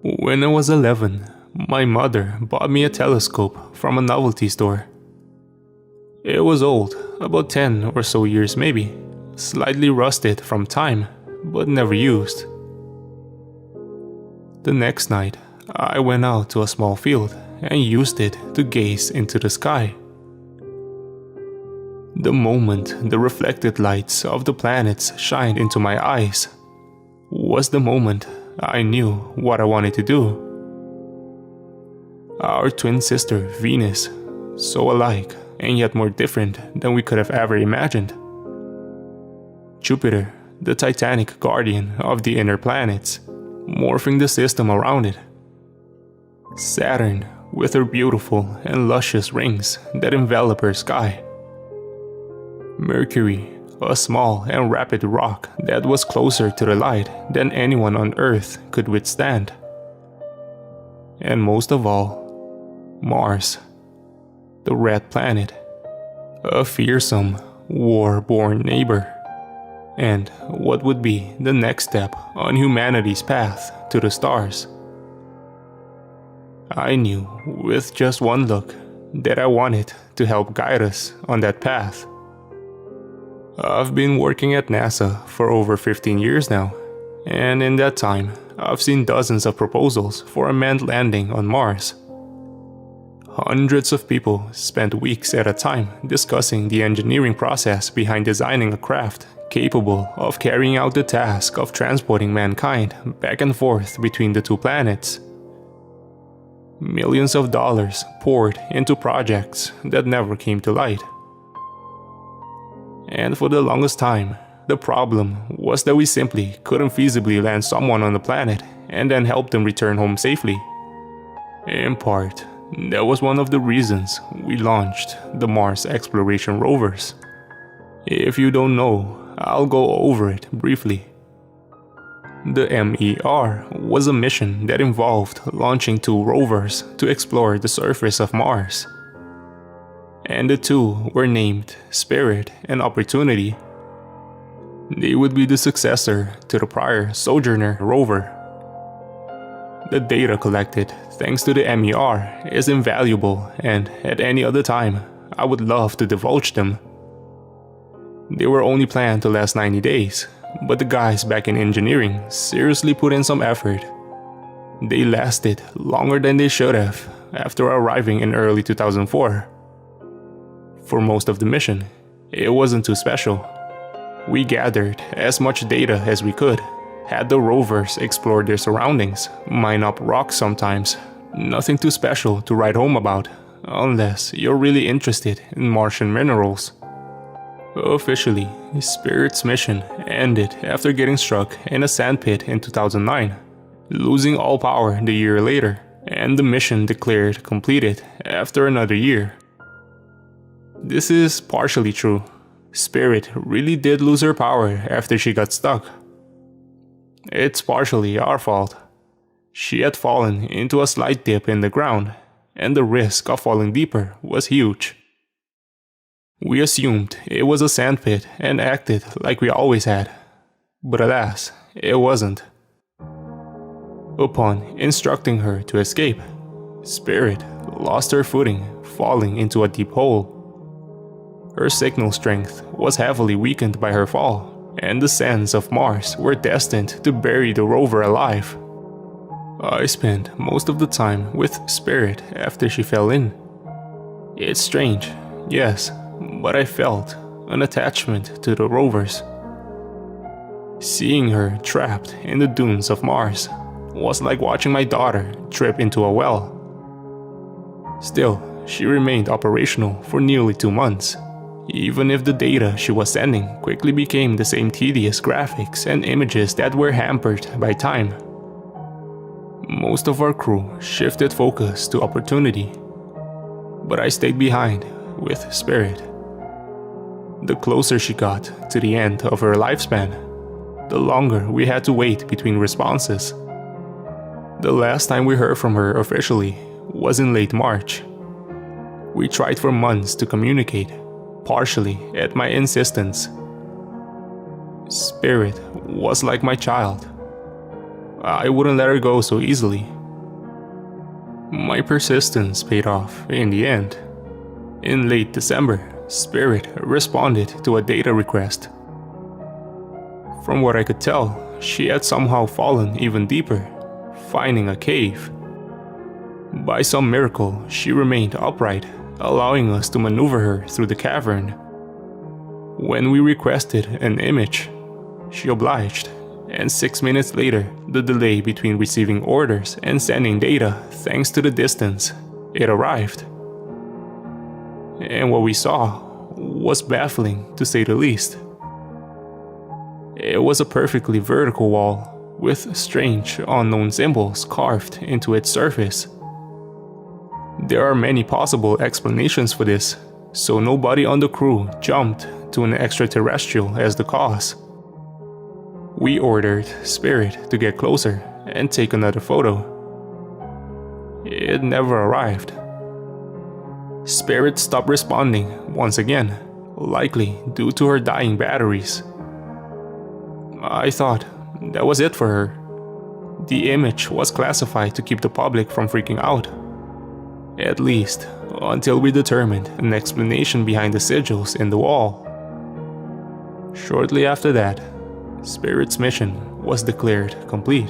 When I was 11, my mother bought me a telescope from a novelty store. It was old, about 10 or so years maybe, slightly rusted from time, but never used. The next night, I went out to a small field and used it to gaze into the sky. The moment the reflected lights of the planets shined into my eyes was the moment I knew what I wanted to do. Our twin sister, Venus, so alike and yet more different than we could have ever imagined. Jupiter, the titanic guardian of the inner planets, morphing the system around it. Saturn, with her beautiful and luscious rings that envelop her sky. Mercury, a small and rapid rock that was closer to the light than anyone on Earth could withstand. And most of all, Mars, the red planet, a fearsome, war-born neighbor, and what would be the next step on humanity's path to the stars. I knew with just one look that I wanted to help guide us on that path. I've been working at NASA for over 15 years now, and in that time, I've seen dozens of proposals for a manned landing on Mars. Hundreds of people spent weeks at a time discussing the engineering process behind designing a craft capable of carrying out the task of transporting mankind back and forth between the two planets. Millions of dollars poured into projects that never came to light. And for the longest time, the problem was that we simply couldn't feasibly land someone on the planet and then help them return home safely. In part, that was one of the reasons we launched the Mars exploration rovers. If you don't know, I'll go over it briefly. The MER was a mission that involved launching 2 rovers to explore the surface of Mars. And the 2 were named Spirit and Opportunity. They would be the successor to the prior Sojourner rover. The data collected thanks to the MER is invaluable, and at any other time, I would love to divulge them. They were only planned to last 90 days, but the guys back in engineering seriously put in some effort. They lasted longer than they should have after arriving in early 2004. For most of the mission, it wasn't too special. We gathered as much data as we could, had the rovers explore their surroundings, mine up rocks sometimes. Nothing too special to write home about, unless you're really interested in Martian minerals. Officially, Spirit's mission ended after getting struck in a sandpit in 2009, losing all power the year later, and the mission declared completed after another year. This is partially true. Spirit really did lose her power after she got stuck. It's partially our fault. She had fallen into a slight dip in the ground, and the risk of falling deeper was huge. We assumed it was a sandpit and acted like we always had, but alas, it wasn't. Upon instructing her to escape, Spirit lost her footing, falling into a deep hole. Her signal strength was heavily weakened by her fall, and the sands of Mars were destined to bury the rover alive. I spent most of the time with Spirit after she fell in. It's strange, yes, but I felt an attachment to the rovers. Seeing her trapped in the dunes of Mars was like watching my daughter trip into a well. Still, she remained operational for nearly 2 months, even if the data she was sending quickly became the same tedious graphics and images that were hampered by time. Most of our crew shifted focus to Opportunity, but I stayed behind with Spirit. The closer she got to the end of her lifespan, the longer we had to wait between responses. The last time we heard from her officially was in late March. We tried for months to communicate, partially at my insistence. Spirit was like my child. I wouldn't let her go so easily. My persistence paid off in the end. In late December, Spirit responded to a data request. From what I could tell, she had somehow fallen even deeper, finding a cave. By some miracle, she remained upright, allowing us to maneuver her through the cavern. When we requested an image, she obliged, and 6 minutes later, the delay between receiving orders and sending data, thanks to the distance, it arrived. And what we saw was baffling, to say the least. It was a perfectly vertical wall, with strange, unknown symbols carved into its surface. There are many possible explanations for this, so nobody on the crew jumped to an extraterrestrial as the cause. We ordered Spirit to get closer and take another photo. It never arrived. Spirit stopped responding once again, likely due to her dying batteries. I thought that was it for her. The image was classified to keep the public from freaking out. At least, until we determined an explanation behind the sigils in the wall. Shortly after that, Spirit's mission was declared complete.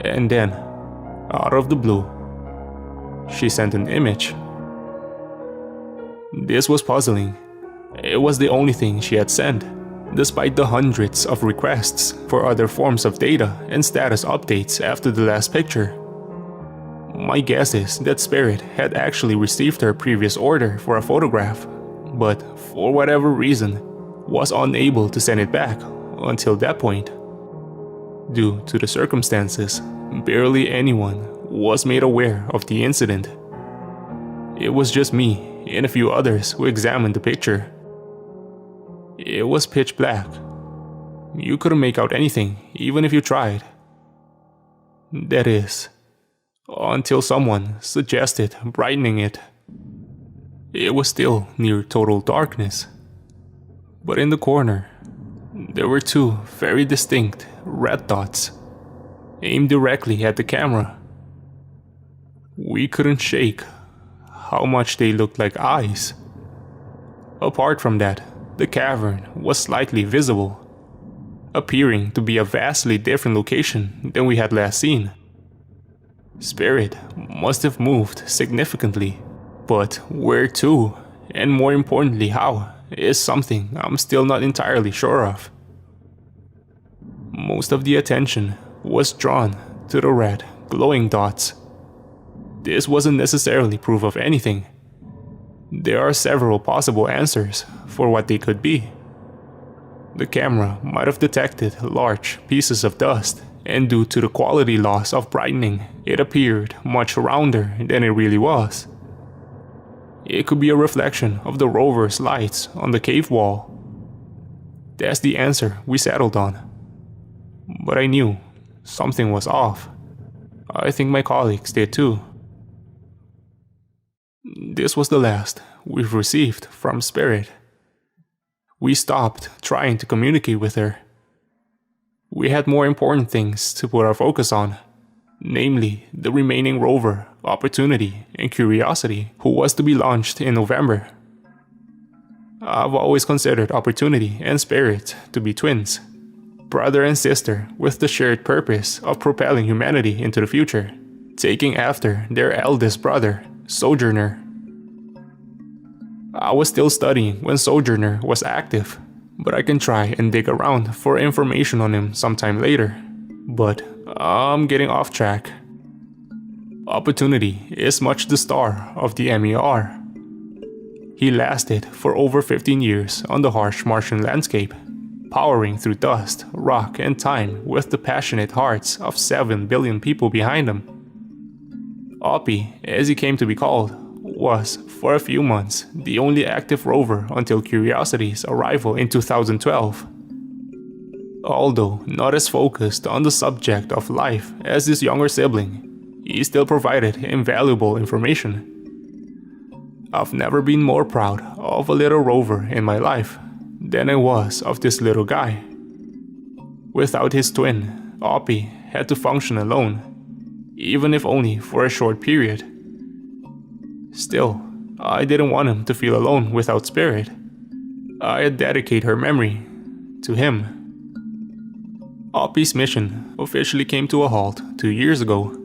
And then, out of the blue, she sent an image. This was puzzling. It was the only thing she had sent, despite the hundreds of requests for other forms of data and status updates after the last picture. My guess is that Spirit had actually received her previous order for a photograph, but for whatever reason, was unable to send it back until that point. Due to the circumstances, barely anyone was made aware of the incident. It was just me and a few others who examined the picture. It was pitch black. You couldn't make out anything, even if you tried. That is, until someone suggested brightening it. It was still near total darkness. But in the corner, there were two very distinct red dots, aimed directly at the camera. We couldn't shake how much they looked like eyes. Apart from that, the cavern was slightly visible, appearing to be a vastly different location than we had last seen. Spirit must have moved significantly, but where to, and more importantly how, is something I'm still not entirely sure of. Most of the attention was drawn to the red, glowing dots. This wasn't necessarily proof of anything. There are several possible answers for what they could be. The camera might have detected large pieces of dust, and due to the quality loss of brightening, it appeared much rounder than it really was. It could be a reflection of the rover's lights on the cave wall. That's the answer we settled on. But I knew something was off. I think my colleagues did too. This was the last we've received from Spirit. We stopped trying to communicate with her. We had more important things to put our focus on, namely the remaining rover, Opportunity and Curiosity, who was to be launched in November. I've always considered Opportunity and Spirit to be twins, brother and sister with the shared purpose of propelling humanity into the future, taking after their eldest brother, Sojourner. I was still studying when Sojourner was active, but I can try and dig around for information on him sometime later. But I'm getting off track. Opportunity is much the star of the MER. He lasted for over 15 years on the harsh Martian landscape, powering through dust, rock, and time with the passionate hearts of 7 billion people behind him. Oppie, as he came to be called, was, for a few months, the only active rover until Curiosity's arrival in 2012. Although not as focused on the subject of life as his younger sibling, he still provided invaluable information. I've never been more proud of a little rover in my life than I was of this little guy. Without his twin, Oppie had to function alone. even if only for a short period. Still, I didn't want him to feel alone without Spirit. I'd dedicate her memory to him. Oppie's mission officially came to a halt 2 years ago.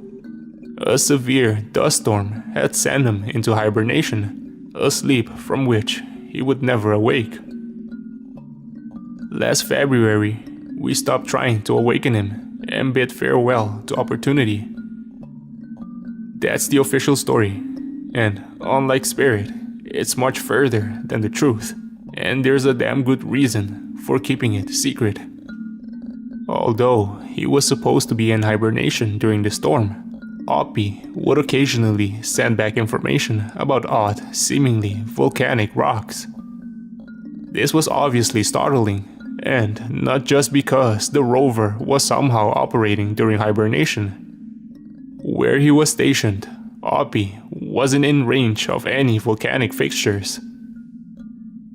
A severe dust storm had sent him into hibernation, a sleep from which he would never awake. Last February, we stopped trying to awaken him and bid farewell to opportunity. That's the official story, and unlike Spirit, it's much further than the truth, and there's a damn good reason for keeping it secret. Although he was supposed to be in hibernation during the storm, Oppie would occasionally send back information about odd, seemingly volcanic rocks. This was obviously startling, and not just because the rover was somehow operating during hibernation. Where he was stationed, Oppie wasn't in range of any volcanic fixtures.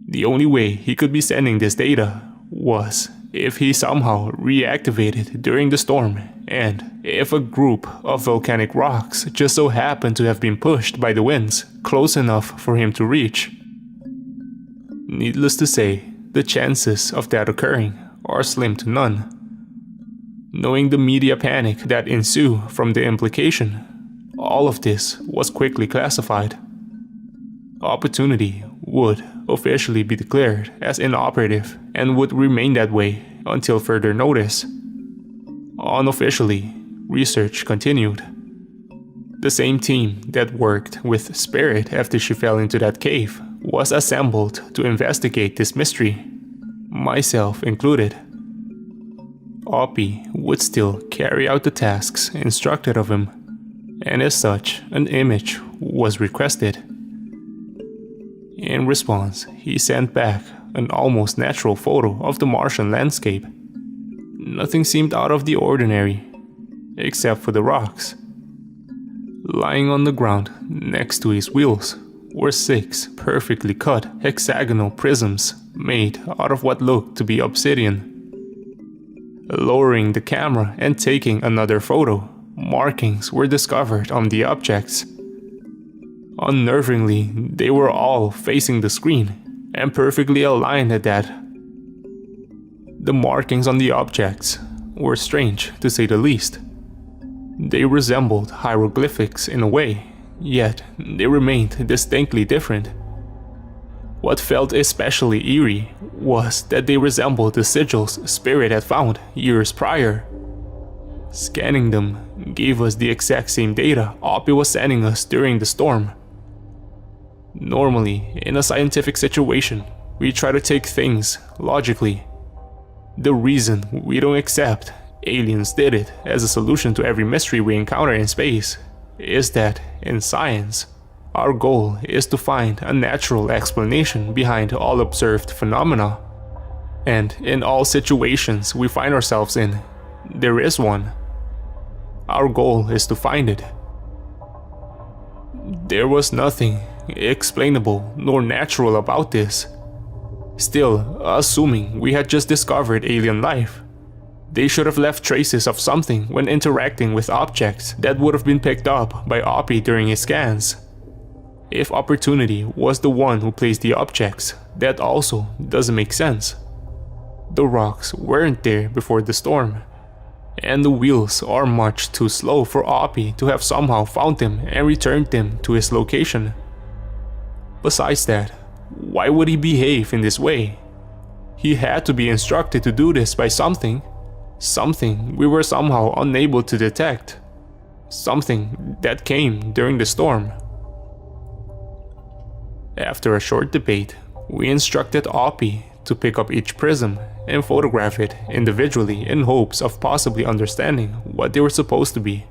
The only way he could be sending this data was if he somehow reactivated during the storm, and if a group of volcanic rocks just so happened to have been pushed by the winds close enough for him to reach. Needless to say, the chances of that occurring are slim to none. Knowing the media panic that ensued from the implication, all of this was quickly classified. Opportunity would officially be declared as inoperative and would remain that way until further notice. Unofficially, research continued. The same team that worked with Spirit after she fell into that cave was assembled to investigate this mystery, myself included. Oppie would still carry out the tasks instructed of him, and as such, an image was requested. In response, he sent back an almost natural photo of the Martian landscape. Nothing seemed out of the ordinary, except for the rocks. Lying on the ground next to his wheels were 6 perfectly cut hexagonal prisms made out of what looked to be obsidian. Lowering the camera and taking another photo, markings were discovered on the objects. Unnervingly, they were all facing the screen and perfectly aligned at that. The markings on the objects were strange, to say the least. They resembled hieroglyphics in a way, yet they remained distinctly different. What felt especially eerie was that they resembled the sigils Spirit had found years prior. Scanning them gave us the exact same data Oppie was sending us during the storm. Normally, in a scientific situation, we try to take things logically. The reason we don't accept aliens did it as a solution to every mystery we encounter in space is that, in science, our goal is to find a natural explanation behind all observed phenomena. And in all situations we find ourselves in, there is one. Our goal is to find it. There was nothing explainable nor natural about this. Still, assuming we had just discovered alien life, they should have left traces of something when interacting with objects that would have been picked up by Oppie during his scans. If Opportunity was the one who placed the objects, that also doesn't make sense. The rocks weren't there before the storm, and the wheels are much too slow for Oppie to have somehow found them and returned them to his location. Besides that, why would he behave in this way? He had to be instructed to do this by something we were somehow unable to detect, something that came during the storm. After a short debate, we instructed Oppie to pick up each prism and photograph it individually in hopes of possibly understanding what they were supposed to be.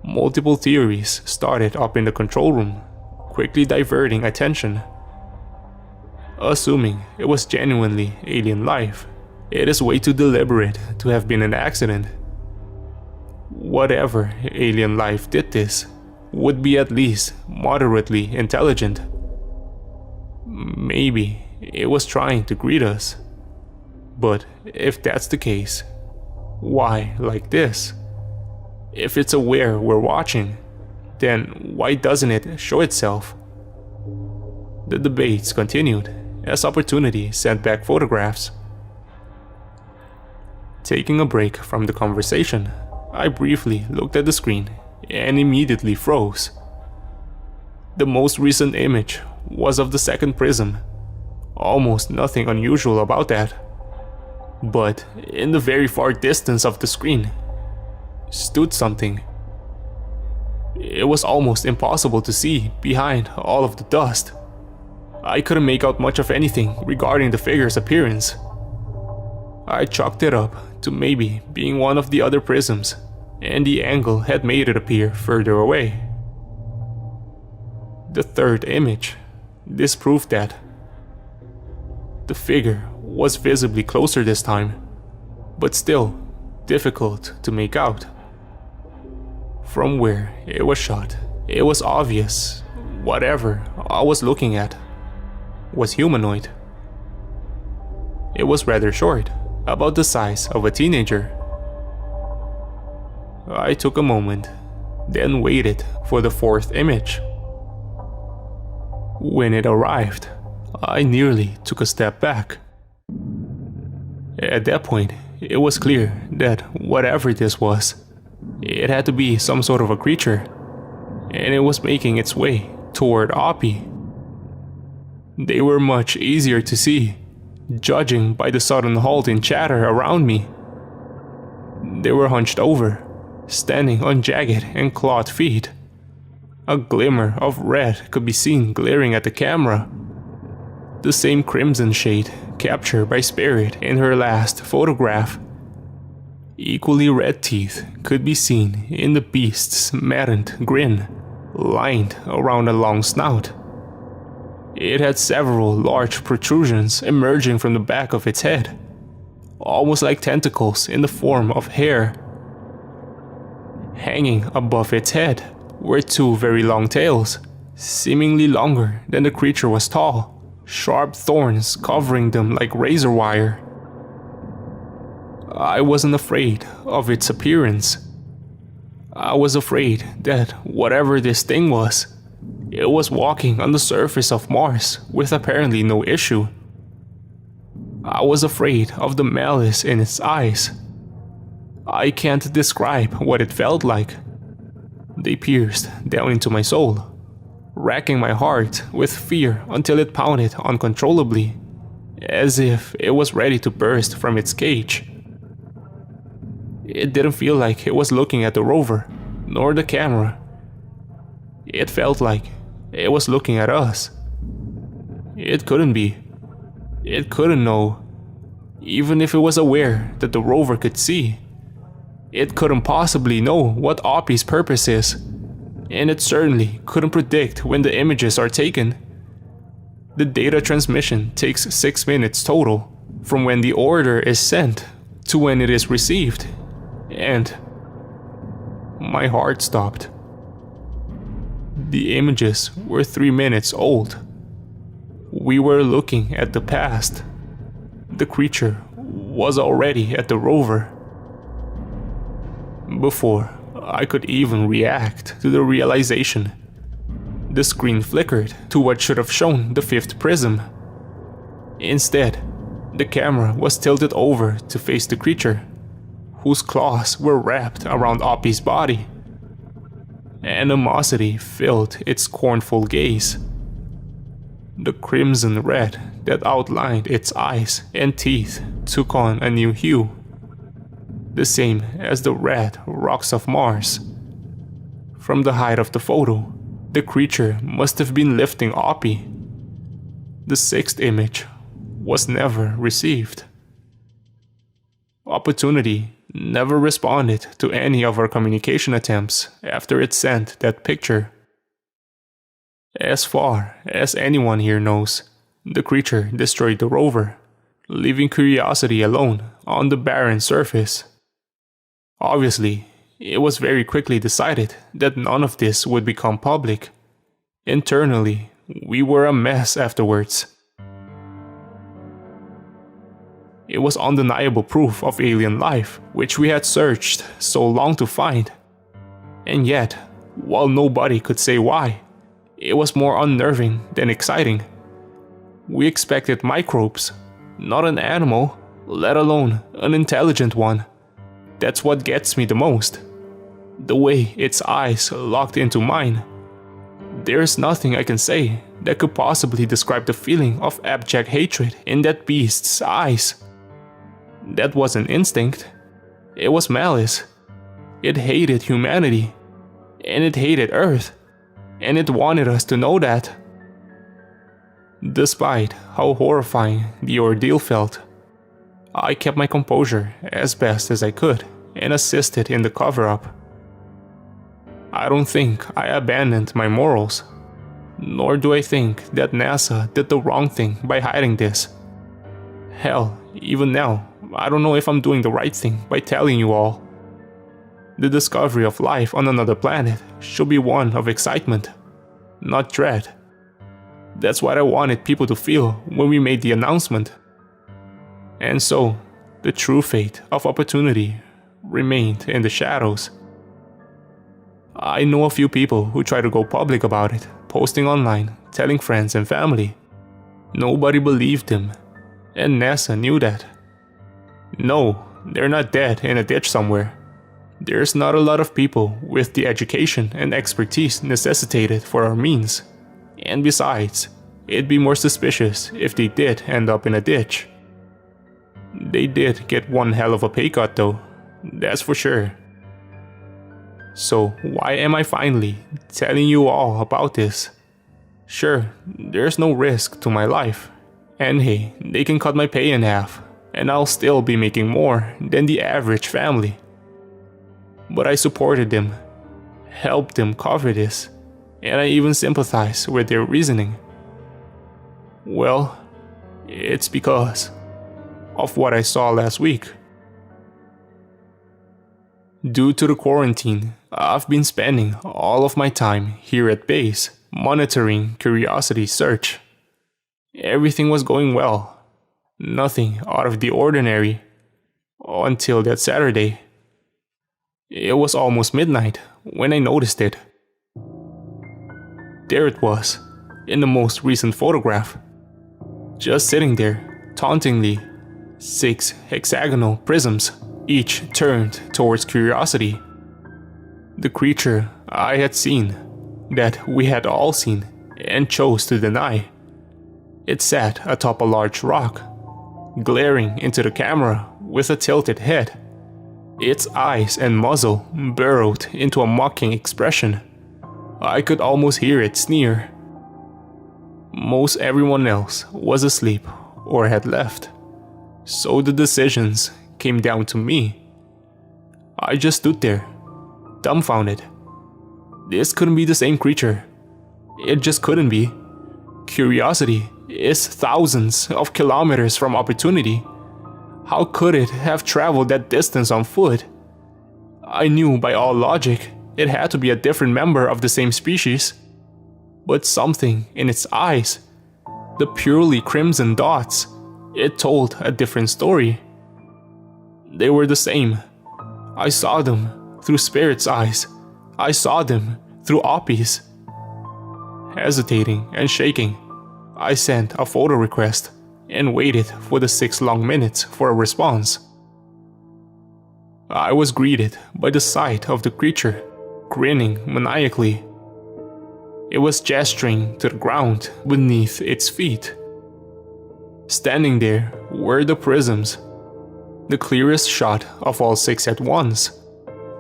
Multiple theories started up in the control room, quickly diverting attention. Assuming it was genuinely alien life, it is way too deliberate to have been an accident. Whatever alien life did this would be at least moderately intelligent. Maybe it was trying to greet us. But if that's the case, why like this? If it's aware we're watching, then why doesn't it show itself? The debates continued as Opportunity sent back photographs. Taking a break from the conversation, I briefly looked at the screen and immediately froze. The most recent image was of the second prism. Almost nothing unusual about that. But in the very far distance of the screen stood something. It was almost impossible to see behind all of the dust. I couldn't make out much of anything regarding the figure's appearance. I chalked it up to maybe being one of the other prisms, and the angle had made it appear further away. The third image disproved that. The figure was visibly closer this time, but still difficult to make out. From where it was shot, it was obvious whatever I was looking at was humanoid. It was rather short, about the size of a teenager. I took a moment, then waited for the fourth image. When it arrived, I nearly took a step back. At that point, it was clear that whatever this was, it had to be some sort of a creature, and it was making its way toward Oppie. They were much easier to see, judging by the sudden halt in chatter around me. They were hunched over, standing on jagged and clawed feet. A glimmer of red could be seen glaring at the camera. The same crimson shade captured by Spirit in her last photograph. Equally red teeth could be seen in the beast's maddened grin, lined around a long snout. It had several large protrusions emerging from the back of its head, almost like tentacles in the form of hair. Hanging above its head were two very long tails, seemingly longer than the creature was tall, sharp thorns covering them like razor wire. I wasn't afraid of its appearance. I was afraid that whatever this thing was, it was walking on the surface of Mars with apparently no issue. I was afraid of the malice in its eyes. I can't describe what it felt like. They pierced down into my soul, racking my heart with fear until it pounded uncontrollably, as if it was ready to burst from its cage. It didn't feel like it was looking at the rover, nor the camera. It felt like it was looking at us. It couldn't be. It couldn't know. Even if it was aware that the rover could see, it couldn't possibly know what Oppie's purpose is, and it certainly couldn't predict when the images are taken. The data transmission takes 6 minutes total, from when the order is sent to when it is received, and my heart stopped. The images were 3 minutes old. We were looking at the past. The creature was already at the rover. Before I could even react to the realization, the screen flickered to what should have shown the fifth prism. Instead, the camera was tilted over to face the creature, whose claws were wrapped around Oppie's body. Animosity filled its scornful gaze. The crimson red that outlined its eyes and teeth took on a new hue, the same as the red rocks of Mars. From the height of the photo, the creature must have been lifting Oppie. The sixth image was never received. Opportunity never responded to any of our communication attempts after it sent that picture. As far as anyone here knows, the creature destroyed the rover, leaving Curiosity alone on the barren surface. Obviously, it was very quickly decided that none of this would become public. Internally, we were a mess afterwards. It was undeniable proof of alien life, which we had searched so long to find. And yet, while nobody could say why, it was more unnerving than exciting. We expected microbes, not an animal, let alone an intelligent one. That's what gets me the most. The way its eyes locked into mine. There's nothing I can say that could possibly describe the feeling of abject hatred in that beast's eyes. That wasn't instinct. It was malice. It hated humanity. And it hated Earth. And it wanted us to know that. Despite how horrifying the ordeal felt, I kept my composure as best as I could and assisted in the cover-up. I don't think I abandoned my morals, nor do I think that NASA did the wrong thing by hiding this. Hell, even now, I don't know if I'm doing the right thing by telling you all. The discovery of life on another planet should be one of excitement, not dread. That's what I wanted people to feel when we made the announcement. And so, the true fate of Opportunity remained in the shadows. I know a few people who try to go public about it, posting online, telling friends and family. Nobody believed them, and NASA knew that. No, they're not dead in a ditch somewhere. There's not a lot of people with the education and expertise necessitated for our means. And besides, it'd be more suspicious if they did end up in a ditch. They did get one hell of a pay cut though, that's for sure. So why am I finally telling you all about this? Sure, there's no risk to my life. And hey, they can cut my pay in half, and I'll still be making more than the average family. But I supported them, helped them cover this, and I even sympathize with their reasoning. Well, it's because of what I saw last week. Due to the quarantine, I've been spending all of my time here at base monitoring Curiosity's search. Everything was going well, nothing out of the ordinary, until that Saturday. It was almost midnight when I noticed it. There it was, in the most recent photograph. Just sitting there, tauntingly, 6 hexagonal prisms, each turned towards Curiosity. The creature I had seen, that we had all seen and chose to deny. It sat atop a large rock, glaring into the camera with a tilted head. Its eyes and muzzle burrowed into a mocking expression. I could almost hear it sneer. Most everyone else was asleep or had left, so the decisions came down to me. I just stood there, dumbfounded. This couldn't be the same creature. It just couldn't be. Curiosity is thousands of kilometers from Opportunity. How could it have traveled that distance on foot? I knew by all logic it had to be a different member of the same species. But something in its eyes, the purely crimson dots, it told a different story. They were the same. I saw them through Spirit's eyes. I saw them through Oppie's. Hesitating and shaking, I sent a photo request and waited for the 6 long minutes for a response. I was greeted by the sight of the creature, grinning maniacally. It was gesturing to the ground beneath its feet. Standing there were the prisms, the clearest shot of all 6 at once,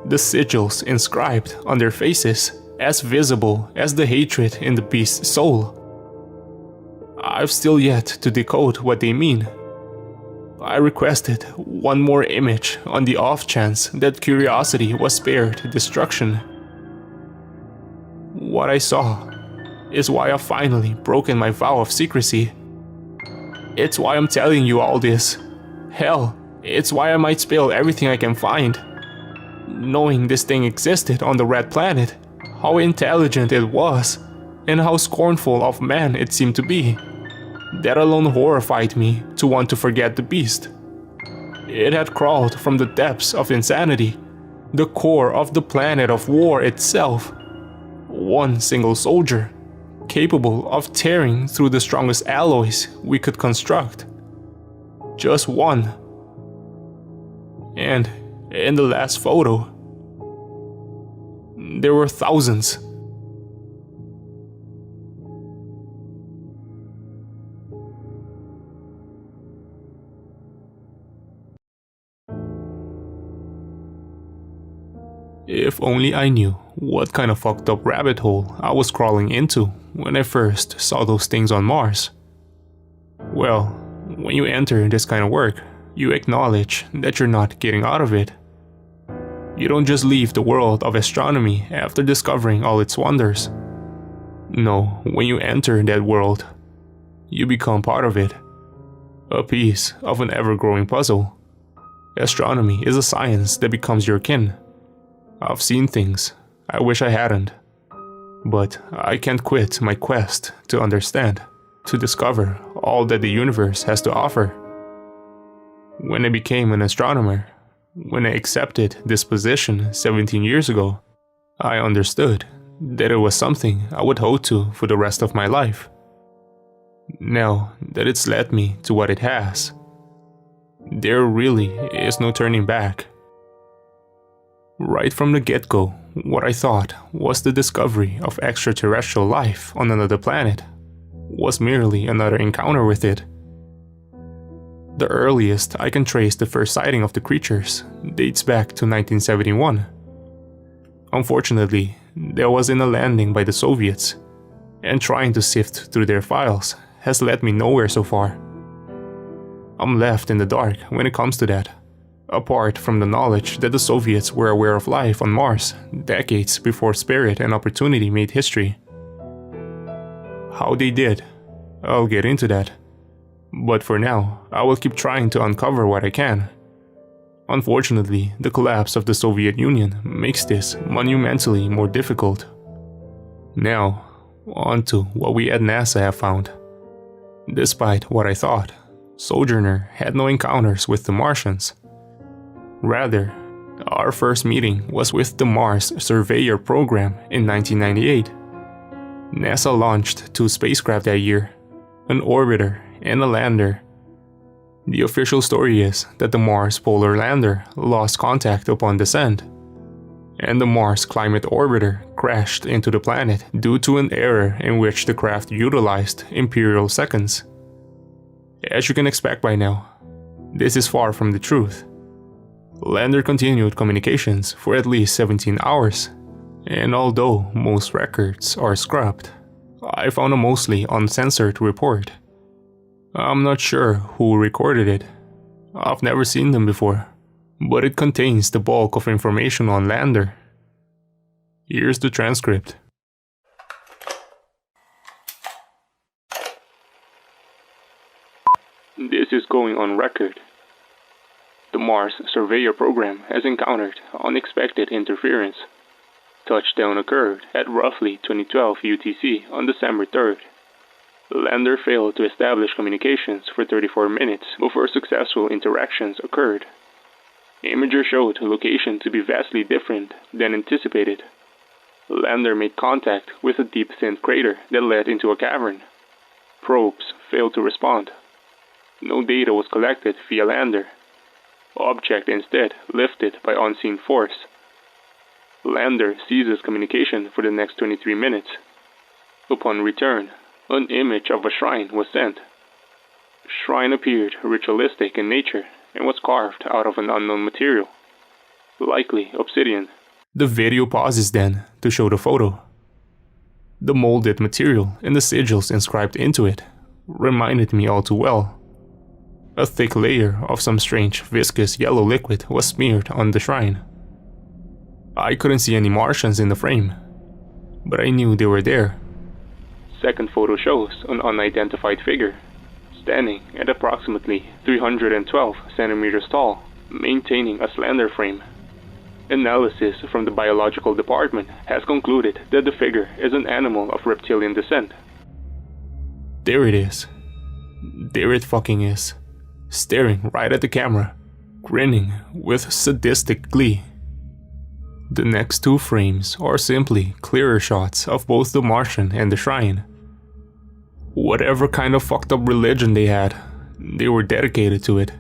the sigils inscribed on their faces as visible as the hatred in the beast's soul. I've still yet to decode what they mean. I requested one more image on the off chance that Curiosity was spared destruction. What I saw is why I've finally broken my vow of secrecy. It's why I'm telling you all this. Hell, it's why I might spill everything I can find. Knowing this thing existed on the Red Planet, how intelligent it was, and how scornful of man it seemed to be. That alone horrified me to want to forget the beast. It had crawled from the depths of insanity, The core of the planet of war itself. One single soldier, capable of tearing through the strongest alloys we could construct. Just one. And in the last photo, there were thousands. If only I knew what kind of fucked up rabbit hole I was crawling into when I first saw those things on Mars. Well, when you enter this kind of work, you acknowledge that you're not getting out of it. You don't just leave the world of astronomy after discovering all its wonders. No, when you enter that world, you become part of it. A piece of an ever-growing puzzle. Astronomy is a science that becomes your kin. I've seen things I wish I hadn't. But I can't quit my quest to understand, to discover all that the universe has to offer. When I became an astronomer, when I accepted this position 17 years ago, I understood that it was something I would hold to for the rest of my life. Now that it's led me to what it has, there really is no turning back. Right from the get-go, what I thought was the discovery of extraterrestrial life on another planet was merely another encounter with it. The earliest I can trace the first sighting of the creatures dates back to 1971. Unfortunately, there was in a landing by the Soviets, and trying to sift through their files has led me nowhere so far. I'm left in the dark when it comes to that. Apart from the knowledge that the Soviets were aware of life on Mars decades before Spirit and Opportunity made history. How they did, I'll get into that. But for now, I will keep trying to uncover what I can. Unfortunately, the collapse of the Soviet Union makes this monumentally more difficult. Now, on to what we at NASA have found. Despite what I thought, Sojourner had no encounters with the Martians. Rather, our first meeting was with the Mars Surveyor program in 1998. NASA launched 2 spacecraft that year, an orbiter and a lander. The official story is that the Mars Polar Lander lost contact upon descent, and the Mars Climate Orbiter crashed into the planet due to an error in which the craft utilized imperial seconds. As you can expect by now, this is far from the truth. Lander continued communications for at least 17 hours, and although most records are scrubbed, I found a mostly uncensored report. I'm not sure who recorded it. I've never seen them before, but it contains the bulk of information on Lander. Here's the transcript. This is going on record. The Mars Surveyor program has encountered unexpected interference. Touchdown occurred at roughly 2012 UTC on December 3rd. The lander failed to establish communications for 34 minutes before successful interactions occurred. Imager showed the location to be vastly different than anticipated. The lander made contact with a deep thin crater that led into a cavern. Probes failed to respond. No data was collected via lander. Object instead lifted by unseen force. Lander ceases communication for the next 23 minutes. Upon return, an image of a shrine was sent. Shrine appeared ritualistic in nature and was carved out of an unknown material, likely obsidian. The video pauses then to show the photo. The molded material and the sigils inscribed into it reminded me all too well. A thick layer of some strange viscous yellow liquid was smeared on the shrine. I couldn't see any Martians in the frame, but I knew they were there. Second photo shows an unidentified figure, standing at approximately 312 centimeters tall, maintaining a slender frame. Analysis from the biological department has concluded that the figure is an animal of reptilian descent. There it is. There it fucking is. Staring right at the camera, grinning with sadistic glee. The next two frames are simply clearer shots of both the Martian and the shrine. Whatever kind of fucked up religion they had, they were dedicated to it.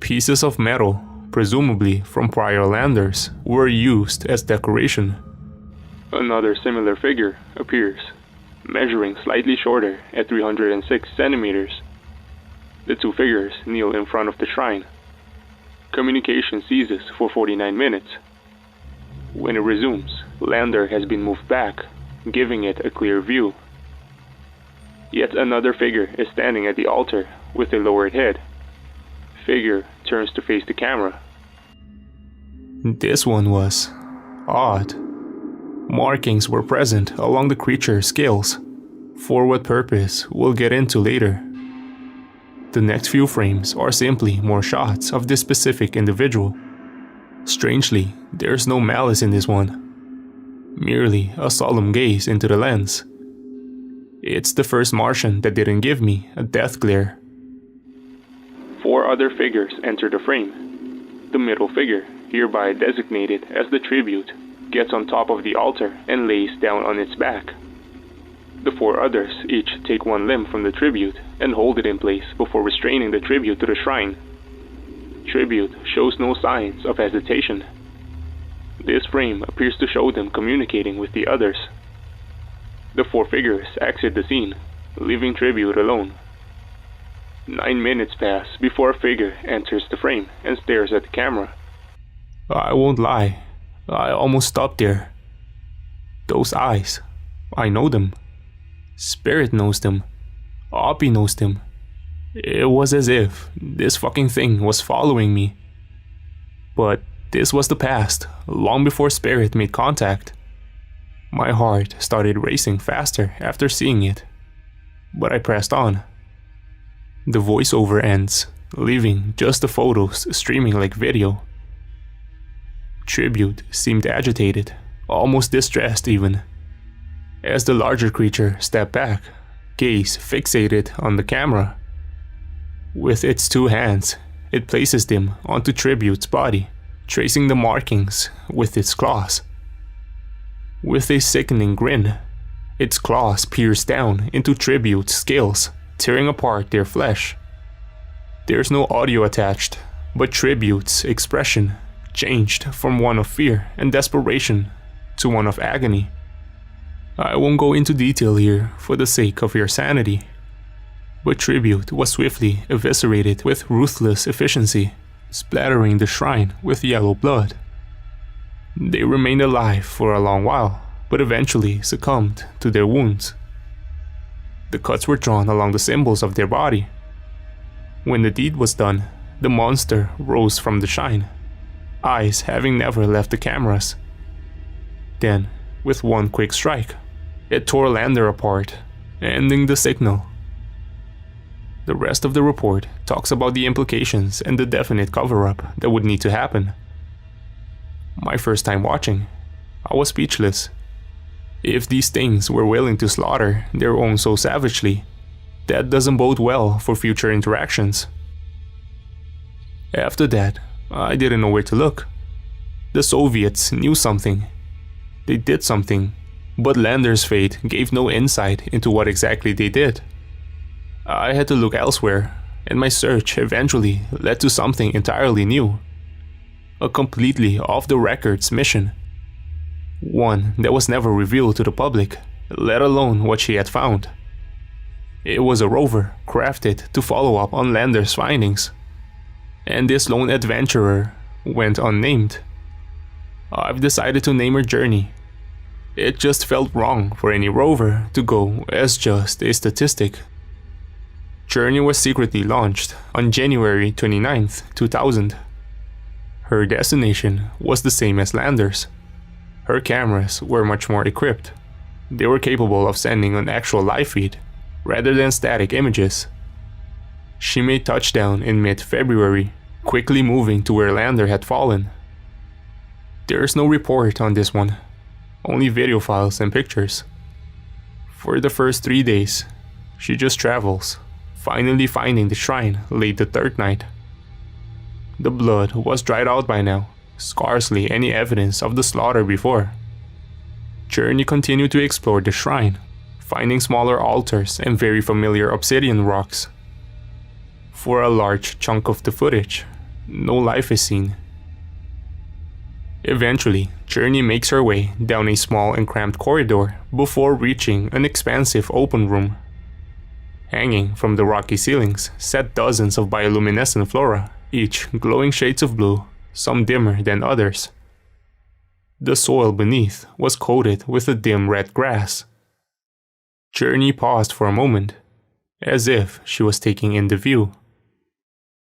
Pieces of metal, presumably from prior landers, were used as decoration. Another similar figure appears, measuring slightly shorter at 306 centimeters. The two figures kneel in front of the shrine. Communication ceases for 49 minutes. When it resumes, lander has been moved back, giving it a clear view. Yet another figure is standing at the altar with a lowered head. Figure turns to face the camera. This one was odd. Markings were present along the creature's scales. For what purpose, we'll get into later. The next few frames are simply more shots of this specific individual. Strangely, there's no malice in this one. Merely a solemn gaze into the lens. It's the first Martian that didn't give me a death glare. 4 other figures enter the frame. The middle figure, hereby designated as the tribute, gets on top of the altar and lays down on its back. The 4 others each take one limb from the tribute and hold it in place before restraining the tribute to the shrine. Tribute shows no signs of hesitation. This frame appears to show them communicating with the others. The 4 figures exit the scene, leaving Tribute alone. 9 minutes pass before a figure enters the frame and stares at the camera. I won't lie, I almost stopped there. Those eyes, I know them. Spirit knows them. Oppie knows them. It was as if this fucking thing was following me. But this was the past, long before Spirit made contact. My heart started racing faster after seeing it, but I pressed on. The voiceover ends, leaving just the photos streaming like video. Tribute seemed agitated, almost distressed even. As the larger creature stepped back, gaze fixated on the camera. With its 2 hands, it places them onto Tribute's body, tracing the markings with its claws. With a sickening grin, its claws pierce down into Tribute's scales, tearing apart their flesh. There's no audio attached, but Tribute's expression changed from one of fear and desperation to one of agony. I won't go into detail here for the sake of your sanity, but Tribute was swiftly eviscerated with ruthless efficiency, splattering the shrine with yellow blood. They remained alive for a long while, but eventually succumbed to their wounds. The cuts were drawn along the symbols of their body. When the deed was done, the monster rose from the shrine, eyes having never left the cameras. Then, with one quick strike, it tore Lander apart, ending the signal. The rest of the report talks about the implications and the definite cover-up that would need to happen. My first time watching, I was speechless. If these things were willing to slaughter their own so savagely, that doesn't bode well for future interactions. After that, I didn't know where to look. The Soviets knew something. They did something, but Lander's fate gave no insight into what exactly they did. I had to look elsewhere, and my search eventually led to something entirely new. A completely off-the-records mission. One that was never revealed to the public, let alone what she had found. It was a rover crafted to follow up on Lander's findings. And this lone adventurer went unnamed. I've decided to name her Journey. It just felt wrong for any rover to go as just a statistic. Journey was secretly launched on January 29th, 2000. Her destination was the same as Lander's. Her cameras were much more equipped. They were capable of sending an actual live feed, rather than static images. She made touchdown in mid-February, quickly moving to where Lander had fallen. There's no report on this one, only video files and pictures. For the first 3 days, she just travels, finally finding the shrine late the 3rd night. The blood was dried out by now, scarcely any evidence of the slaughter before. Journey continued to explore the shrine, finding smaller altars and very familiar obsidian rocks. For a large chunk of the footage, no life is seen. Eventually, Journey makes her way down a small and cramped corridor before reaching an expansive open room. Hanging from the rocky ceilings sat dozens of bioluminescent flora, each glowing shades of blue, some dimmer than others. The soil beneath was coated with a dim red grass. Journey paused for a moment, as if she was taking in the view.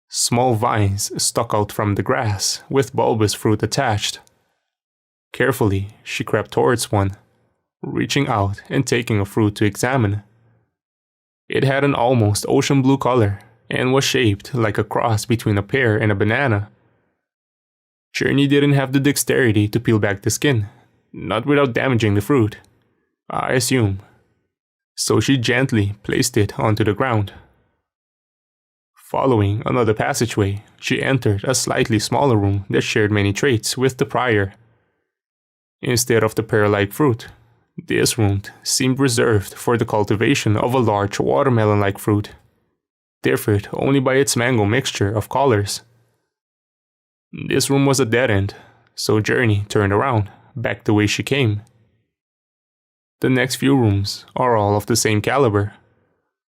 Small vines stuck out from the grass with bulbous fruit attached. Carefully, she crept towards one, reaching out and taking a fruit to examine. It had an almost ocean blue color and was shaped like a cross between a pear and a banana. Journey didn't have the dexterity to peel back the skin, not without damaging the fruit, I assume. So she gently placed it onto the ground. Following another passageway, she entered a slightly smaller room that shared many traits with the prior. Instead of the pear-like fruit, this room seemed reserved for the cultivation of a large watermelon-like fruit, differed only by its mango mixture of colors. This room was a dead end, so Journey turned around, back the way she came. The next few rooms are all of the same caliber,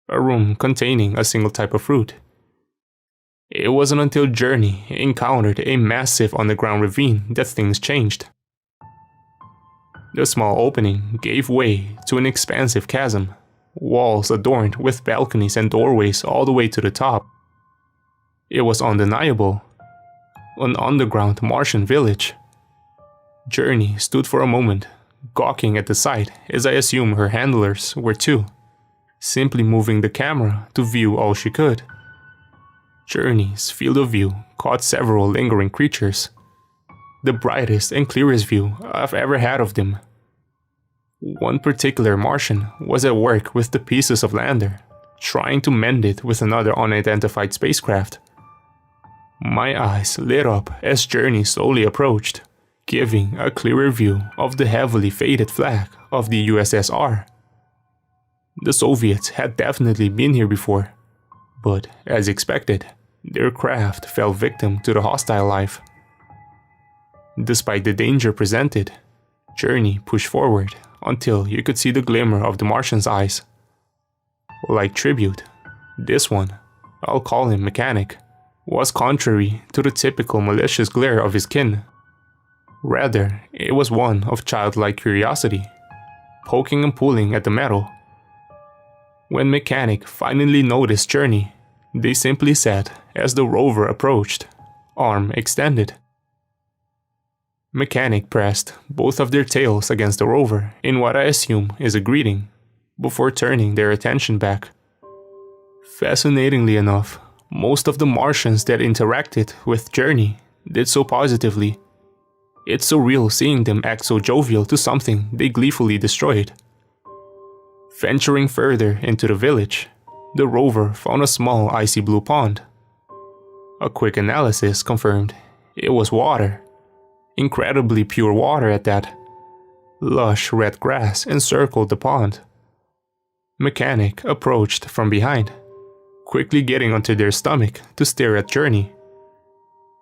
a room containing a single type of fruit. It wasn't until Journey encountered a massive underground ravine that things changed. The small opening gave way to an expansive chasm, walls adorned with balconies and doorways all the way to the top. It was undeniable. An underground Martian village. Journey stood for a moment, gawking at the sight as I assume her handlers were too, simply moving the camera to view all she could. Journey's field of view caught several lingering creatures, the brightest and clearest view I've ever had of them. One particular Martian was at work with the pieces of lander, trying to mend it with another unidentified spacecraft. My eyes lit up as Journey slowly approached, giving a clearer view of the heavily faded flag of the USSR. The Soviets had definitely been here before, but as expected, their craft fell victim to the hostile life. Despite the danger presented, Journey pushed forward until you could see the glimmer of the Martian's eyes. Like tribute, this one, I'll call him Mechanic, was contrary to the typical malicious glare of his kin. Rather, it was one of childlike curiosity, poking and pulling at the metal. When Mechanic finally noticed Journey, they simply sat as the rover approached, arm extended. Mechanic pressed both of their tails against the rover in what I assume is a greeting, before turning their attention back. Fascinatingly enough, most of the Martians that interacted with Journey did so positively. It's surreal seeing them act so jovial to something they gleefully destroyed. Venturing further into the village, the rover found a small icy blue pond. A quick analysis confirmed it was water. Incredibly pure water at that. Lush red grass encircled the pond. Mechanic approached from behind, quickly getting onto their stomach to stare at Journey.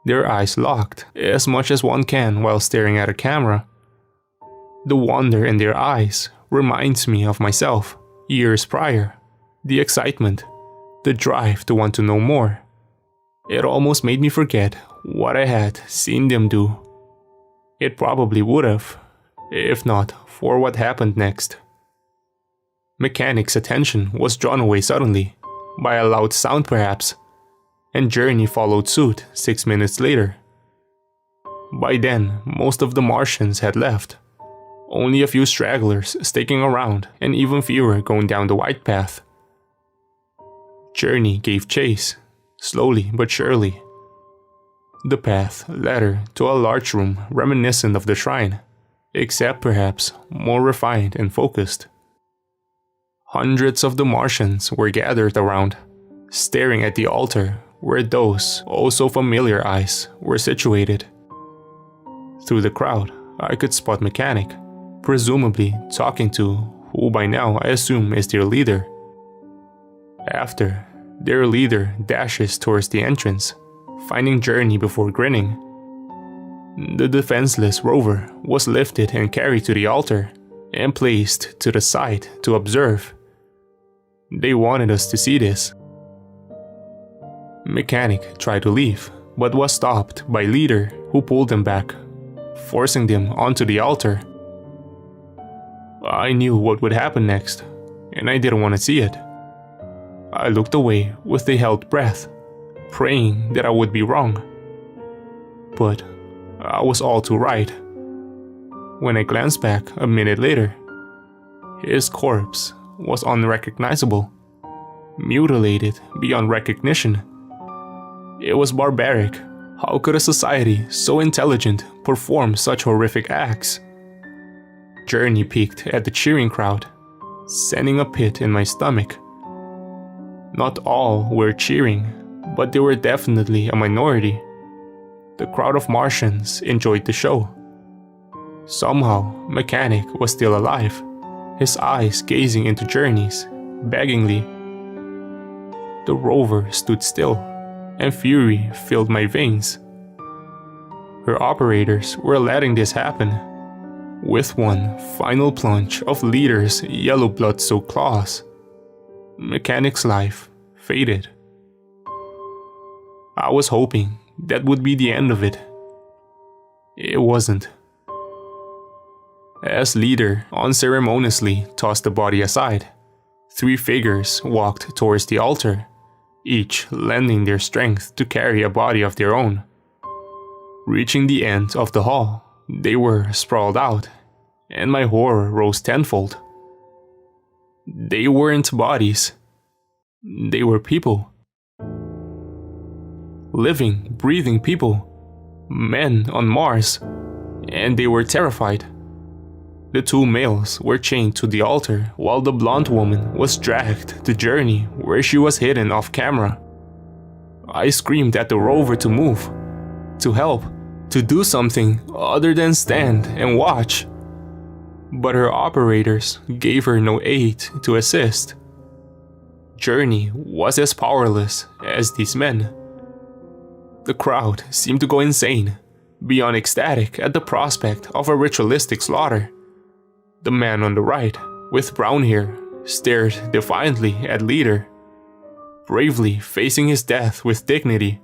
Their eyes locked, as much as one can while staring at a camera. The wonder in their eyes reminds me of myself, years prior. The excitement, the drive to want to know more. It almost made me forget what I had seen them do. It probably would have, if not for what happened next. Mechanic's attention was drawn away suddenly, by a loud sound perhaps, and Journey followed suit 6 minutes later. By then, most of the Martians had left, only a few stragglers sticking around and even fewer going down the white path. Journey gave chase, slowly but surely. The path led her to a large room reminiscent of the shrine, except perhaps more refined and focused. Hundreds of the Martians were gathered around, staring at the altar where those oh so familiar eyes were situated. Through the crowd, I could spot Mechanic, presumably talking to who by now I assume is their leader. After, their leader dashes towards the entrance, finding Journey before grinning. The defenseless rover was lifted and carried to the altar and placed to the side to observe. They wanted us to see this. Mechanic tried to leave, but was stopped by Leader, who pulled them back, forcing them onto the altar. I knew what would happen next, and I didn't want to see it. I looked away with a held breath, praying that I would be wrong. But I was all too right. When I glanced back a minute later, his corpse was unrecognizable, mutilated beyond recognition. It was barbaric. How could a society so intelligent perform such horrific acts? Journey peeked at the cheering crowd, sending a pit in my stomach. Not all were cheering, but they were definitely a minority. The crowd of Martians enjoyed the show. Somehow, Mechanic was still alive, his eyes gazing into Journey's, beggingly. The rover stood still, and fury filled my veins. Her operators were letting this happen. With one final plunge of Leader's yellow blood-soaked claws, Mechanic's life faded. I was hoping that would be the end of it. It wasn't. As Leader unceremoniously tossed the body aside, 3 figures walked towards the altar, each lending their strength to carry a body of their own. Reaching the end of the hall, they were sprawled out, and my horror rose tenfold. They weren't bodies. They were people. Living, breathing people. Men on Mars. And they were terrified. The 2 males were chained to the altar while the blonde woman was dragged to Journey where she was hidden off camera. I screamed at the rover to move, to help, to do something other than stand and watch. But her operators gave her no aid to assist. Journey was as powerless as these men. The crowd seemed to go insane, beyond ecstatic at the prospect of a ritualistic slaughter. The man on the right, with brown hair, stared defiantly at Leader, bravely facing his death with dignity.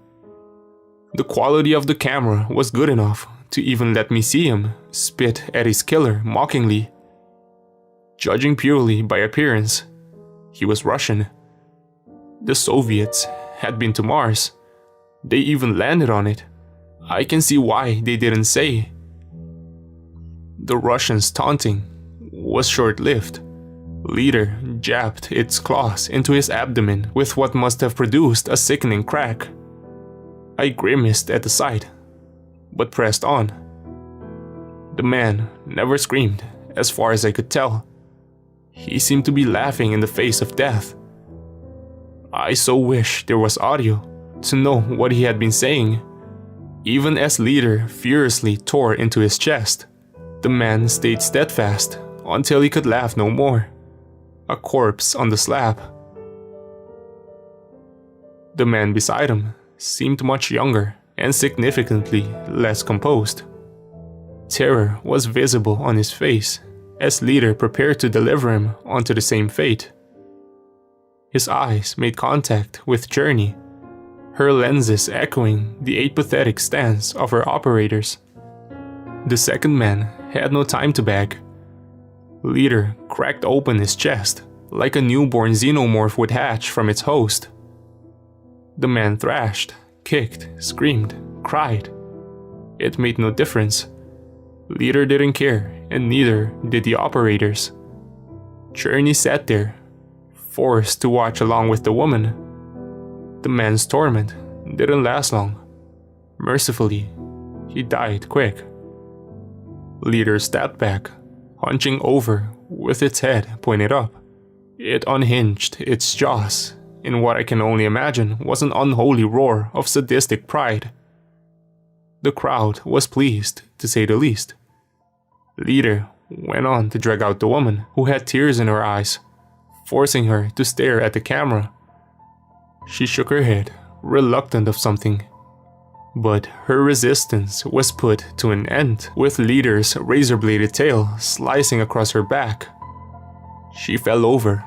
The quality of the camera was good enough to even let me see him spit at his killer mockingly. Judging purely by appearance, he was Russian. The Soviets had been to Mars. They even landed on it. I can see why they didn't say. The Russians' taunting was short-lived. Leader jabbed its claws into his abdomen with what must have produced a sickening crack. I grimaced at the sight, but pressed on. The man never screamed, as far as I could tell. He seemed to be laughing in the face of death. I so wished there was audio to know what he had been saying. Even as Leader furiously tore into his chest, the man stayed steadfast until he could laugh no more. A corpse on the slab. The man beside him seemed much younger and significantly less composed. Terror was visible on his face as Leader prepared to deliver him onto the same fate. His eyes made contact with Journey, her lenses echoing the apathetic stance of her operators. The second man had no time to beg. Leader cracked open his chest like a newborn xenomorph would hatch from its host. The man thrashed, kicked, screamed, cried. It made no difference. Leader didn't care, and neither did the operators. Journey sat there, forced to watch along with the woman. The man's torment didn't last long. Mercifully, he died quick. Leader stepped back, hunching over with its head pointed up. It unhinged its jaws in what I can only imagine was an unholy roar of sadistic pride. The crowd was pleased, to say the least. Leader went on to drag out the woman, who had tears in her eyes, forcing her to stare at the camera. She shook her head, reluctant of something. But her resistance was put to an end with Leader's razor-bladed tail slicing across her back. She fell over,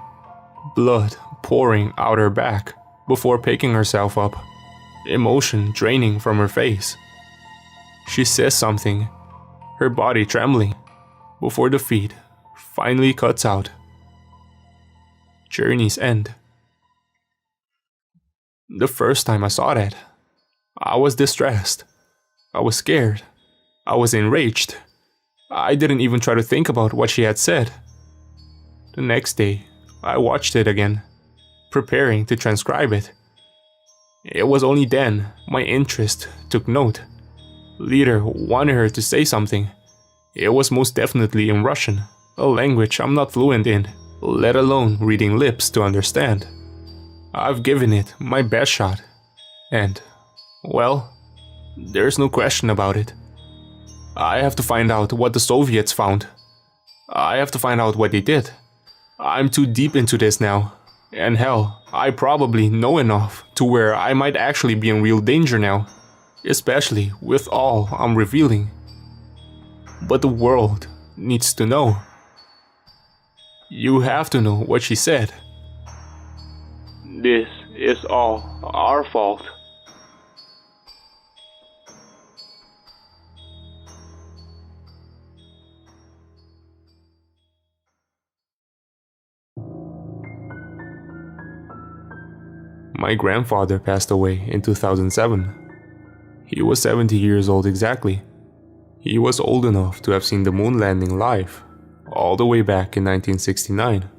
blood pouring out her back, before picking herself up, emotion draining from her face. She says something, her body trembling, before the feed finally cuts out. Journey's end. The first time I saw that, I was distressed. I was scared. I was enraged. I didn't even try to think about what she had said. The next day, I watched it again, preparing to transcribe it. It was only then my interest took note. Leader wanted her to say something. It was most definitely in Russian, a language I'm not fluent in, let alone reading lips to understand. I've given it my best shot, and, well, there's no question about it. I have to find out what the Soviets found. I have to find out what they did. I'm too deep into this now, and hell, I probably know enough to where I might actually be in real danger now, especially with all I'm revealing. But the world needs to know. You have to know what she said. This is all our fault. My grandfather passed away in 2007. He was 70 years old exactly. He was old enough to have seen the moon landing live, all the way back in 1969.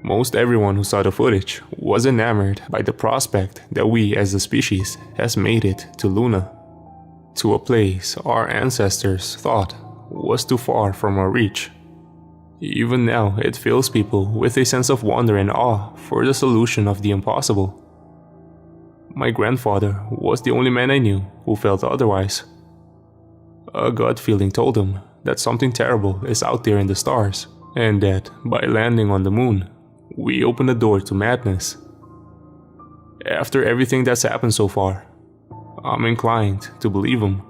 Most everyone who saw the footage was enamored by the prospect that we as a species has made it to Luna, to a place our ancestors thought was too far from our reach. Even now, it fills people with a sense of wonder and awe for the solution of the impossible. My grandfather was the only man I knew who felt otherwise. A gut feeling told him that something terrible is out there in the stars, and that by landing on the moon, we open the door to madness. After everything that's happened so far, I'm inclined to believe him.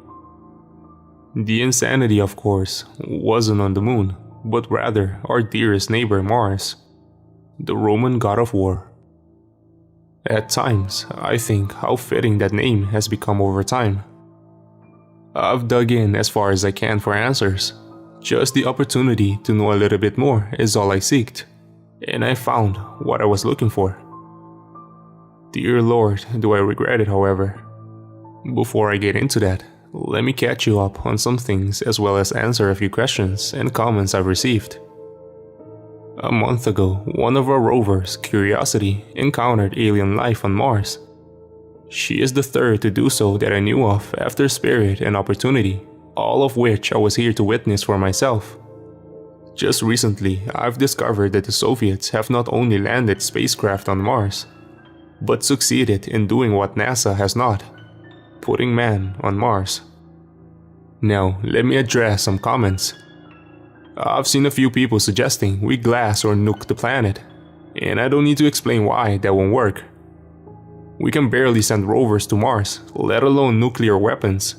The insanity, of course, wasn't on the moon, but rather our dearest neighbor Mars, the Roman god of war. At times, I think how fitting that name has become over time. I've dug in as far as I can for answers. Just the opportunity to know a little bit more is all I seeked, and I found what I was looking for. Dear Lord, do I regret it, however. Before I get into that, let me catch you up on some things as well as answer a few questions and comments I've received. A month ago, one of our rovers, Curiosity, encountered alien life on Mars. She is the third to do so that I knew of after Spirit and Opportunity, all of which I was here to witness for myself. Just recently, I've discovered that the Soviets have not only landed spacecraft on Mars, but succeeded in doing what NASA has not, putting man on Mars. Now, let me address some comments. I've seen a few people suggesting we glass or nuke the planet, and I don't need to explain why that won't work. We can barely send rovers to Mars, let alone nuclear weapons.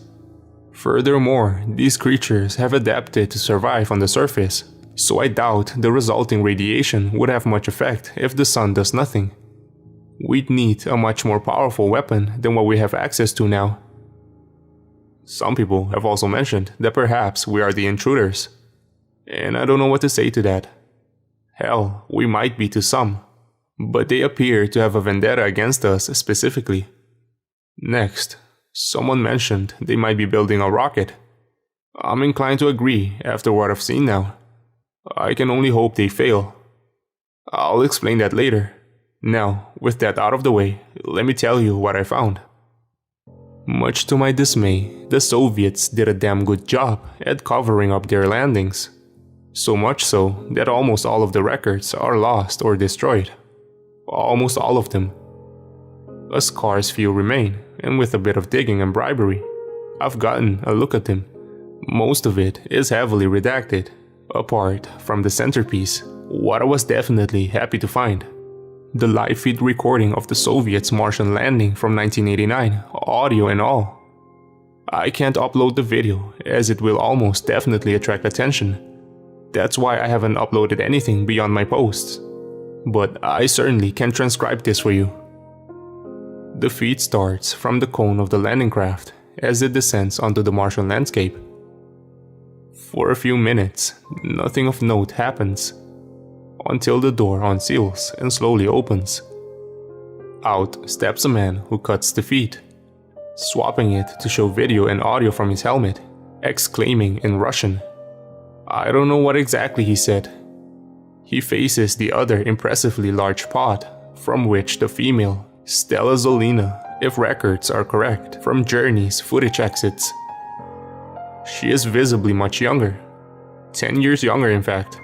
Furthermore, these creatures have adapted to survive on the surface, so I doubt the resulting radiation would have much effect if the sun does nothing. We'd need a much more powerful weapon than what we have access to now. Some people have also mentioned that perhaps we are the intruders, and I don't know what to say to that. Hell, we might be to some, but they appear to have a vendetta against us specifically. Next, someone mentioned they might be building a rocket. I'm inclined to agree after what I've seen now. I can only hope they fail. I'll explain that later. Now, with that out of the way, let me tell you what I found. Much to my dismay, the Soviets did a damn good job at covering up their landings. So much so that almost all of the records are lost or destroyed. Almost all of them. A scarce few remain, and with a bit of digging and bribery, I've gotten a look at him. Most of it is heavily redacted, apart from the centerpiece, what I was definitely happy to find. The live feed recording of the Soviets' Martian landing from 1989, audio and all. I can't upload the video, as it will almost definitely attract attention. That's why I haven't uploaded anything beyond my posts. But I certainly can transcribe this for you. The feed starts from the cone of the landing craft as it descends onto the Martian landscape. For a few minutes, nothing of note happens, until the door unseals and slowly opens. Out steps a man who cuts the feed, swapping it to show video and audio from his helmet, exclaiming in Russian. I don't know what exactly he said. He faces the other impressively large pot, from which the female, Stella Zolina, if records are correct, from Journey's footage exits. She is visibly much younger, 10 years younger in fact.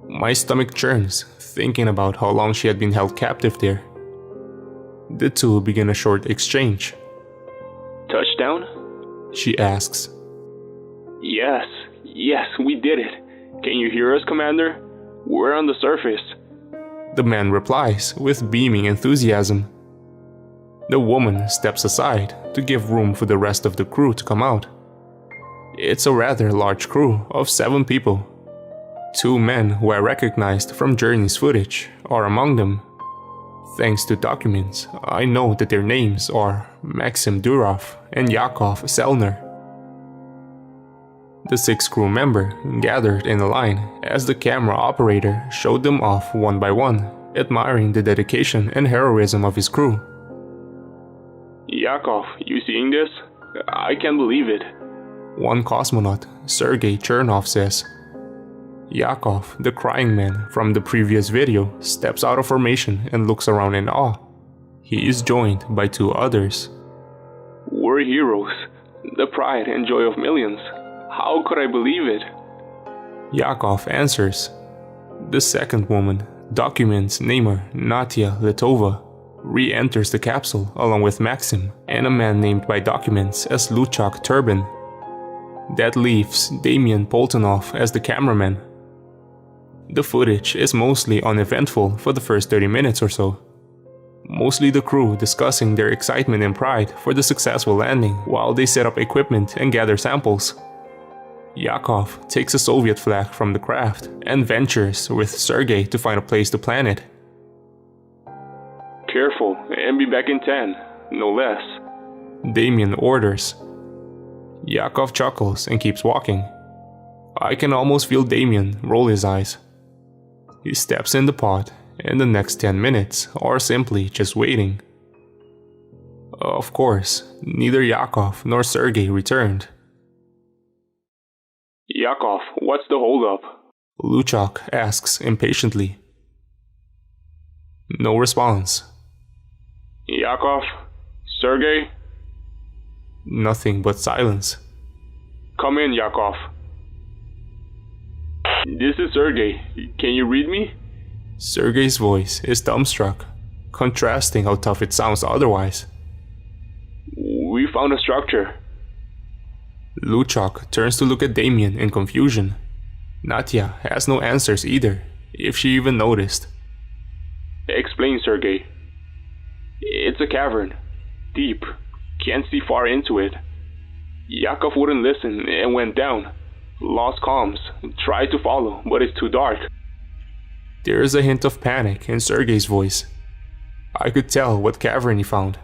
My stomach churns, thinking about how long she had been held captive there. The two begin a short exchange. Touchdown? She asks. Yes, we did it. Can you hear us, Commander? We're on the surface. The man replies with beaming enthusiasm. The woman steps aside to give room for the rest of the crew to come out. It's a rather large crew of 7 people. 2 men who I recognized from Journey's footage are among them. Thanks to documents, I know that their names are Maxim Durov and Yakov Selner. The 6th crew member gathered in a line as the camera operator showed them off one by one, admiring the dedication and heroism of his crew. Yakov, you seeing this? I can't believe it. One cosmonaut, Sergei Chernov, says. Yakov, the crying man from the previous video, steps out of formation and looks around in awe. He is joined by 2 others. We're heroes, the pride and joy of millions. How could I believe it? Yakov answers. The 2nd woman, Documents namer Natia Letova, re-enters the capsule along with Maxim and a man named by Documents as Luchak Turbin. That leaves Damian Poltonov as the cameraman. The footage is mostly uneventful for the first 30 minutes or so. Mostly the crew discussing their excitement and pride for the successful landing while they set up equipment and gather samples. Yakov takes a Soviet flag from the craft and ventures with Sergei to find a place to plant it. Careful and be back in 10, no less. Damian orders. Yakov chuckles and keeps walking. I can almost feel Damian roll his eyes. He steps in the pot, and the next 10 minutes are simply just waiting. Of course, neither Yakov nor Sergei returned. Yakov, what's the holdup? Luchak asks impatiently. No response. Yakov? Sergei? Nothing but silence. Come in, Yakov. This is Sergei. Can you read me? Sergei's voice is dumbstruck, contrasting how tough it sounds otherwise. We found a structure. Luchak turns to look at Damian in confusion. Natia has no answers either, if she even noticed. Explain, Sergei. It's a cavern. Deep. Can't see far into it. Yakov wouldn't listen and went down. Lost comms. Tried to follow, but it's too dark. There is a hint of panic in Sergei's voice. I could tell what cavern he found.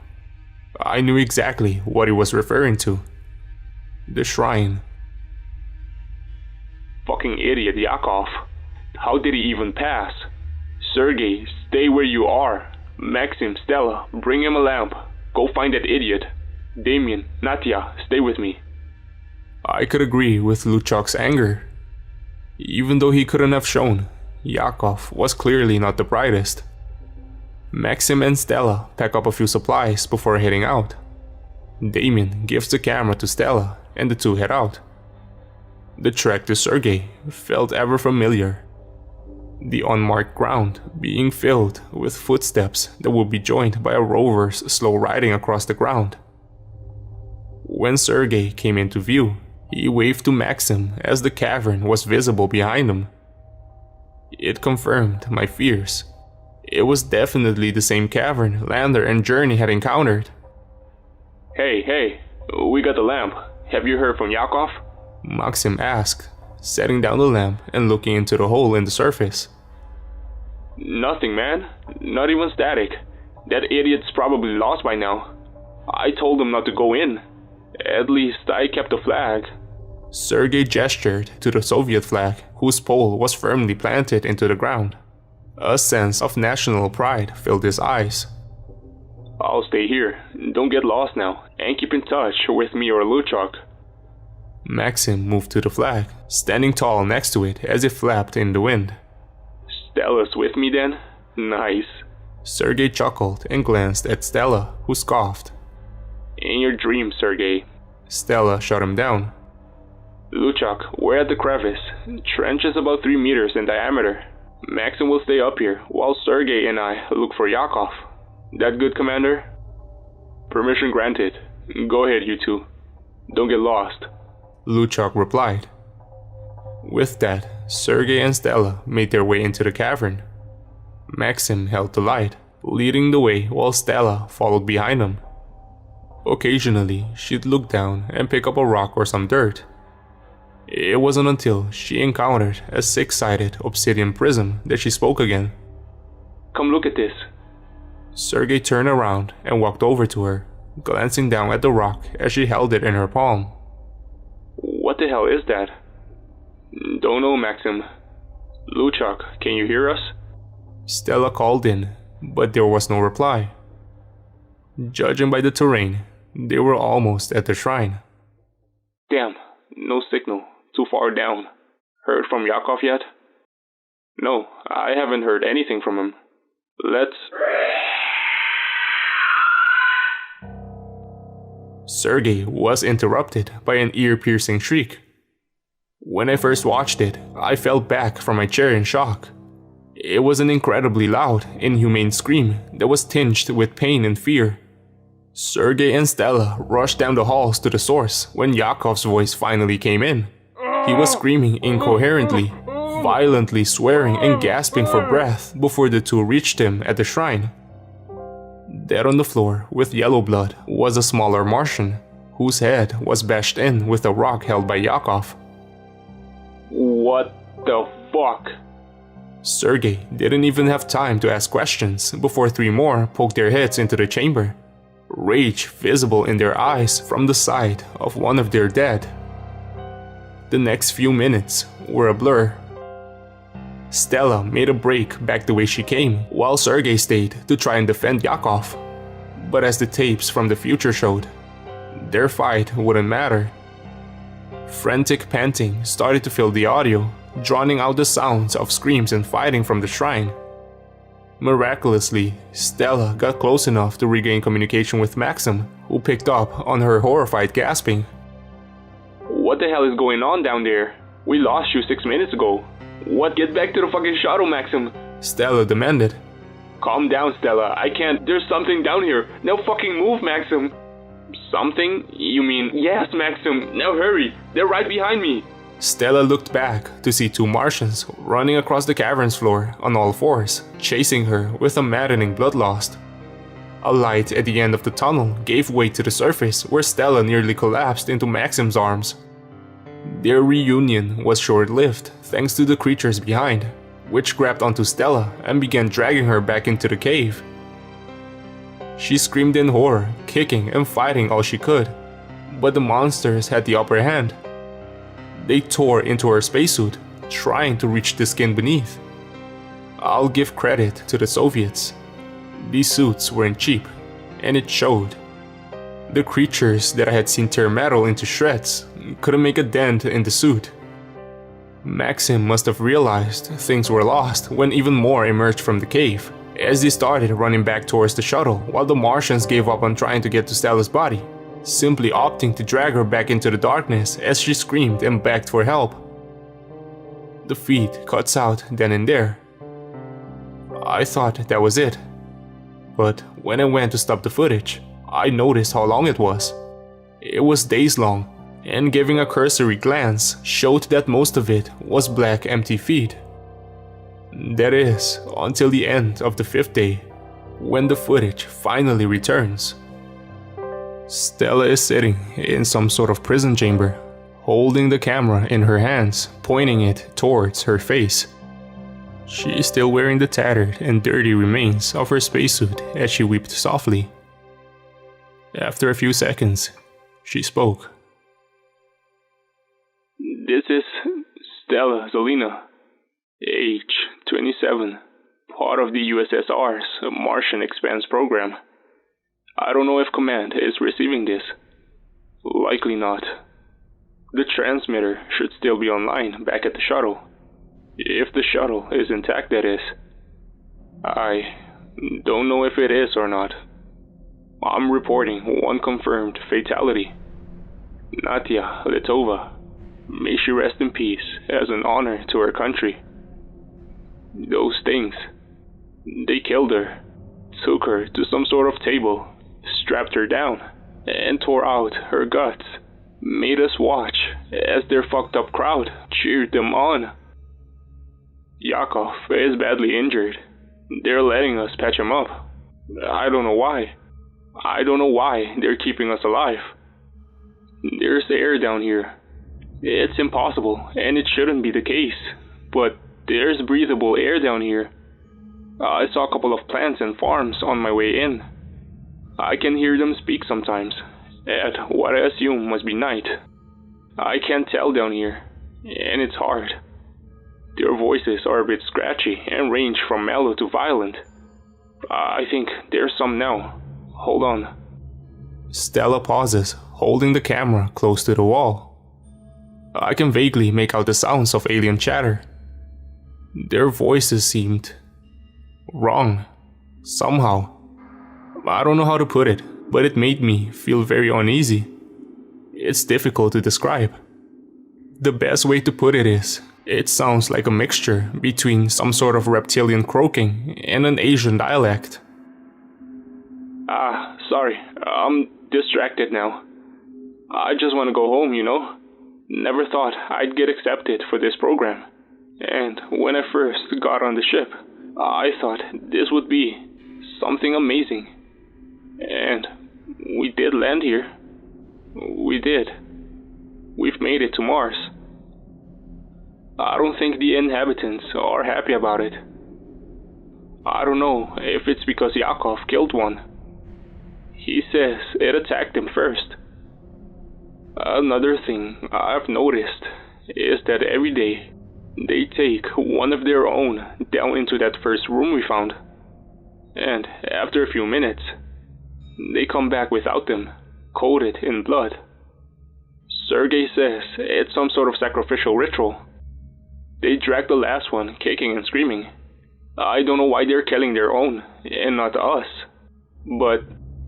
I knew exactly what he was referring to. The shrine. Fucking idiot, Yakov. How did he even pass? Sergei, stay where you are. Maxim, Stella, bring him a lamp. Go find that idiot. Damian, Natia, stay with me. I could agree with Luchak's anger. Even though he couldn't have shown, Yakov was clearly not the brightest. Maxim and Stella pack up a few supplies before heading out. Damian gives the camera to Stella and the two head out. The trek to Sergei felt ever familiar. The unmarked ground being filled with footsteps that would be joined by a rover's slow riding across the ground. When Sergei came into view, he waved to Maxim as the cavern was visible behind him. It confirmed my fears. It was definitely the same cavern Lander and Journey had encountered. Hey, we got the lamp. Have you heard from Yakov? Maxim asked, setting down the lamp and looking into the hole in the surface. Nothing, man. Not even static. That idiot's probably lost by now. I told him not to go in. At least I kept the flag. Sergei gestured to the Soviet flag, whose pole was firmly planted into the ground. A sense of national pride filled his eyes. I'll stay here. Don't get lost now, and keep in touch with me or Luchuk. Maxim moved to the flag, standing tall next to it as it flapped in the wind. Stella's with me then? Nice. Sergei chuckled and glanced at Stella, who scoffed. In your dream, Sergei. Stella shut him down. Luchuk, we're at the crevice. Trench is about 3 meters in diameter. Maxim will stay up here, while Sergei and I look for Yakov. That good, Commander? Permission granted. Go ahead, you two. Don't get lost. Luchuk replied. With that, Sergei and Stella made their way into the cavern. Maxim held the light, leading the way while Stella followed behind him. Occasionally, she'd look down and pick up a rock or some dirt. It wasn't until she encountered a 6-sided obsidian prism that she spoke again. Come look at this. Sergei turned around and walked over to her, glancing down at the rock as she held it in her palm. What the hell is that? Don't know, Maxim. Luchuk, can you hear us? Stella called in, but there was no reply. Judging by the terrain, they were almost at the shrine. Damn, no signal. Too far down. Heard from Yakov yet? No, I haven't heard anything from him. Let's... Sergei was interrupted by an ear-piercing shriek. When I first watched it, I fell back from my chair in shock. It was an incredibly loud, inhumane scream that was tinged with pain and fear. Sergei and Stella rushed down the halls to the source when Yakov's voice finally came in. He was screaming incoherently, violently swearing and gasping for breath before the two reached him at the shrine. Dead on the floor with yellow blood was a smaller Martian, whose head was bashed in with a rock held by Yakov. What the fuck? Sergei didn't even have time to ask questions before 3 more poked their heads into the chamber, rage visible in their eyes from the sight of one of their dead. The next few minutes were a blur. Stella made a break back the way she came, while Sergei stayed to try and defend Yakov. But as the tapes from the future showed, their fight wouldn't matter. Frantic panting started to fill the audio, drowning out the sounds of screams and fighting from the shrine. Miraculously, Stella got close enough to regain communication with Maxim, who picked up on her horrified gasping. What the hell is going on down there? We lost you 6 minutes ago. What? Get back to the fucking shuttle, Maxim! Stella demanded. Calm down, Stella. I can't. There's something down here. Now fucking move, Maxim! Something? You mean, yes, Maxim. Now hurry. They're right behind me. Stella looked back to see 2 Martians running across the cavern's floor on all 4s, chasing her with a maddening bloodlust. A light at the end of the tunnel gave way to the surface where Stella nearly collapsed into Maxim's arms. Their reunion was short-lived thanks to the creatures behind, which grabbed onto Stella and began dragging her back into the cave. She screamed in horror, kicking and fighting all she could, but the monsters had the upper hand. They tore into her spacesuit, trying to reach the skin beneath. I'll give credit to the Soviets. These suits weren't cheap, and it showed. The creatures that I had seen tear metal into shreds couldn't make a dent in the suit. Maxim must have realized things were lost when even more emerged from the cave, as they started running back towards the shuttle while the Martians gave up on trying to get to Stella's body, simply opting to drag her back into the darkness as she screamed and begged for help. The feed cuts out then and there. I thought that was it, but when I went to stop the footage, I noticed how long it was. It was days long, and giving a cursory glance showed that most of it was black empty feed. That is, until the end of the 5th day, when the footage finally returns. Stella is sitting in some sort of prison chamber, holding the camera in her hands, pointing it towards her face. She is still wearing the tattered and dirty remains of her spacesuit as she wept softly. After a few seconds, she spoke. This is Stella Zolina, age 27, part of the USSR's Martian Expanse program. I don't know if Command is receiving this. Likely not. The transmitter should still be online back at the shuttle. If the shuttle is intact, that is. I don't know if it is or not. I'm reporting one confirmed fatality. Natia Letova. May she rest in peace as an honor to her country. Those things. They killed her, took her to some sort of table, strapped her down, and tore out her guts. Made us watch as their fucked up crowd cheered them on. Yakov is badly injured. They're letting us patch him up. I don't know why. I don't know why they're keeping us alive. There's air down here. It's impossible, and it shouldn't be the case. But there's breathable air down here. I saw a couple of plants and farms on my way in. I can hear them speak sometimes, at what I assume must be night. I can't tell down here, and it's hard. Their voices are a bit scratchy and range from mellow to violent. I think there's some now. Hold on. Stella pauses, holding the camera close to the wall. I can vaguely make out the sounds of alien chatter. Their voices seemed wrong, somehow. I don't know how to put it, but it made me feel very uneasy. It's difficult to describe. The best way to put it is, it sounds like a mixture between some sort of reptilian croaking and an Asian dialect. Sorry, I'm distracted now. I just want to go home, you know? Never thought I'd get accepted for this program. And when I first got on the ship, I thought this would be something amazing. And we did land here. We did. We've made it to Mars. I don't think the inhabitants are happy about it. I don't know if it's because Yakov killed one. He says it attacked him first. Another thing I've noticed is that every day they take one of their own down into that first room we found. And after a few minutes, they come back without them, coated in blood. Sergei says it's some sort of sacrificial ritual. They drag the last one kicking and screaming. I don't know why they're killing their own and not us. But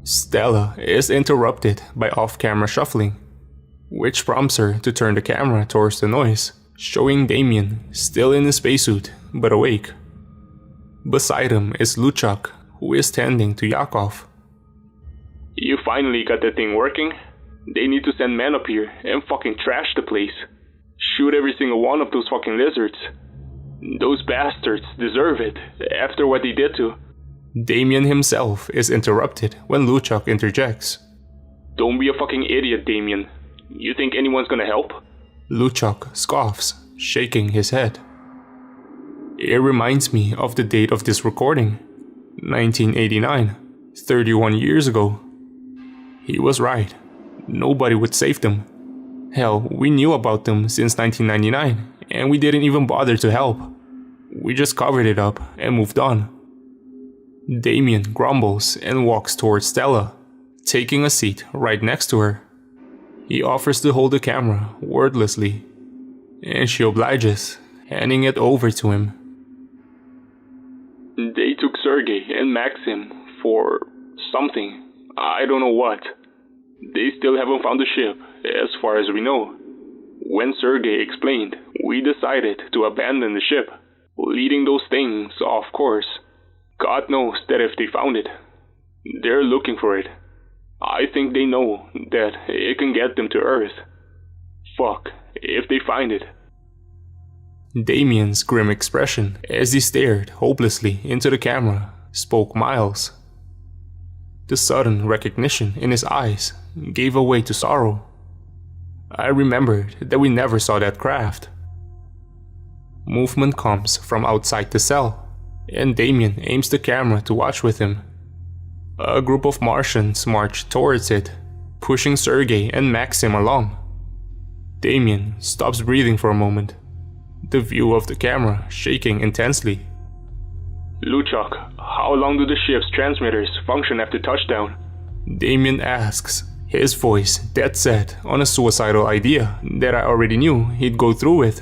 Stella is interrupted by off-camera shuffling, which prompts her to turn the camera towards the noise, showing Damien still in his spacesuit but awake. Beside him is Luchak, who is tending to Yakov. You finally got that thing working? They need to send men up here and fucking trash the place. Shoot every single one of those fucking lizards. Those bastards deserve it after what they did to... Damien himself is interrupted when Luchak interjects. Don't be a fucking idiot, Damien. You think anyone's gonna help? Luchak scoffs, shaking his head. It reminds me of the date of this recording, 1989, 31 years ago. He was right. Nobody would save them. Hell, we knew about them since 1999, and we didn't even bother to help. We just covered it up and moved on. Damien grumbles and walks towards Stella, taking a seat right next to her. He offers to hold the camera wordlessly, and she obliges, handing it over to him. They took Sergei and Maxim for something. I don't know what. They still haven't found the ship, as far as we know. When Sergei explained, we decided to abandon the ship, leading those things off course. God knows that if they found it, they're looking for it. I think they know that it can get them to Earth. Fuck, if they find it. Damien's grim expression, as he stared hopelessly into the camera, spoke miles. The sudden recognition in his eyes gave way to sorrow. I remembered that we never saw that craft. Movement comes from outside the cell, and Damien aims the camera to watch with him. A group of Martians march towards it, pushing Sergei and Maxim along. Damien stops breathing for a moment, the view of the camera shaking intensely. Luchuk, how long do the ship's transmitters function after touchdown? Damien asks, his voice dead set on a suicidal idea that I already knew he'd go through with.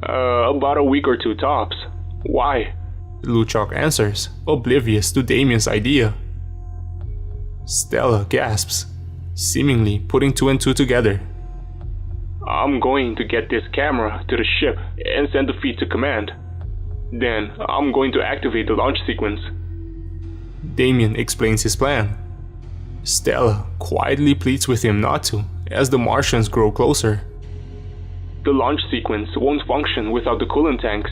About a week or two tops. Why? Luchuk answers, oblivious to Damien's idea. Stella gasps, seemingly putting two and two together. I'm going to get this camera to the ship and send the feed to command. Then I'm going to activate the launch sequence. Damien explains his plan. Stella quietly pleads with him not to, as the Martians grow closer. The launch sequence won't function without the coolant tanks.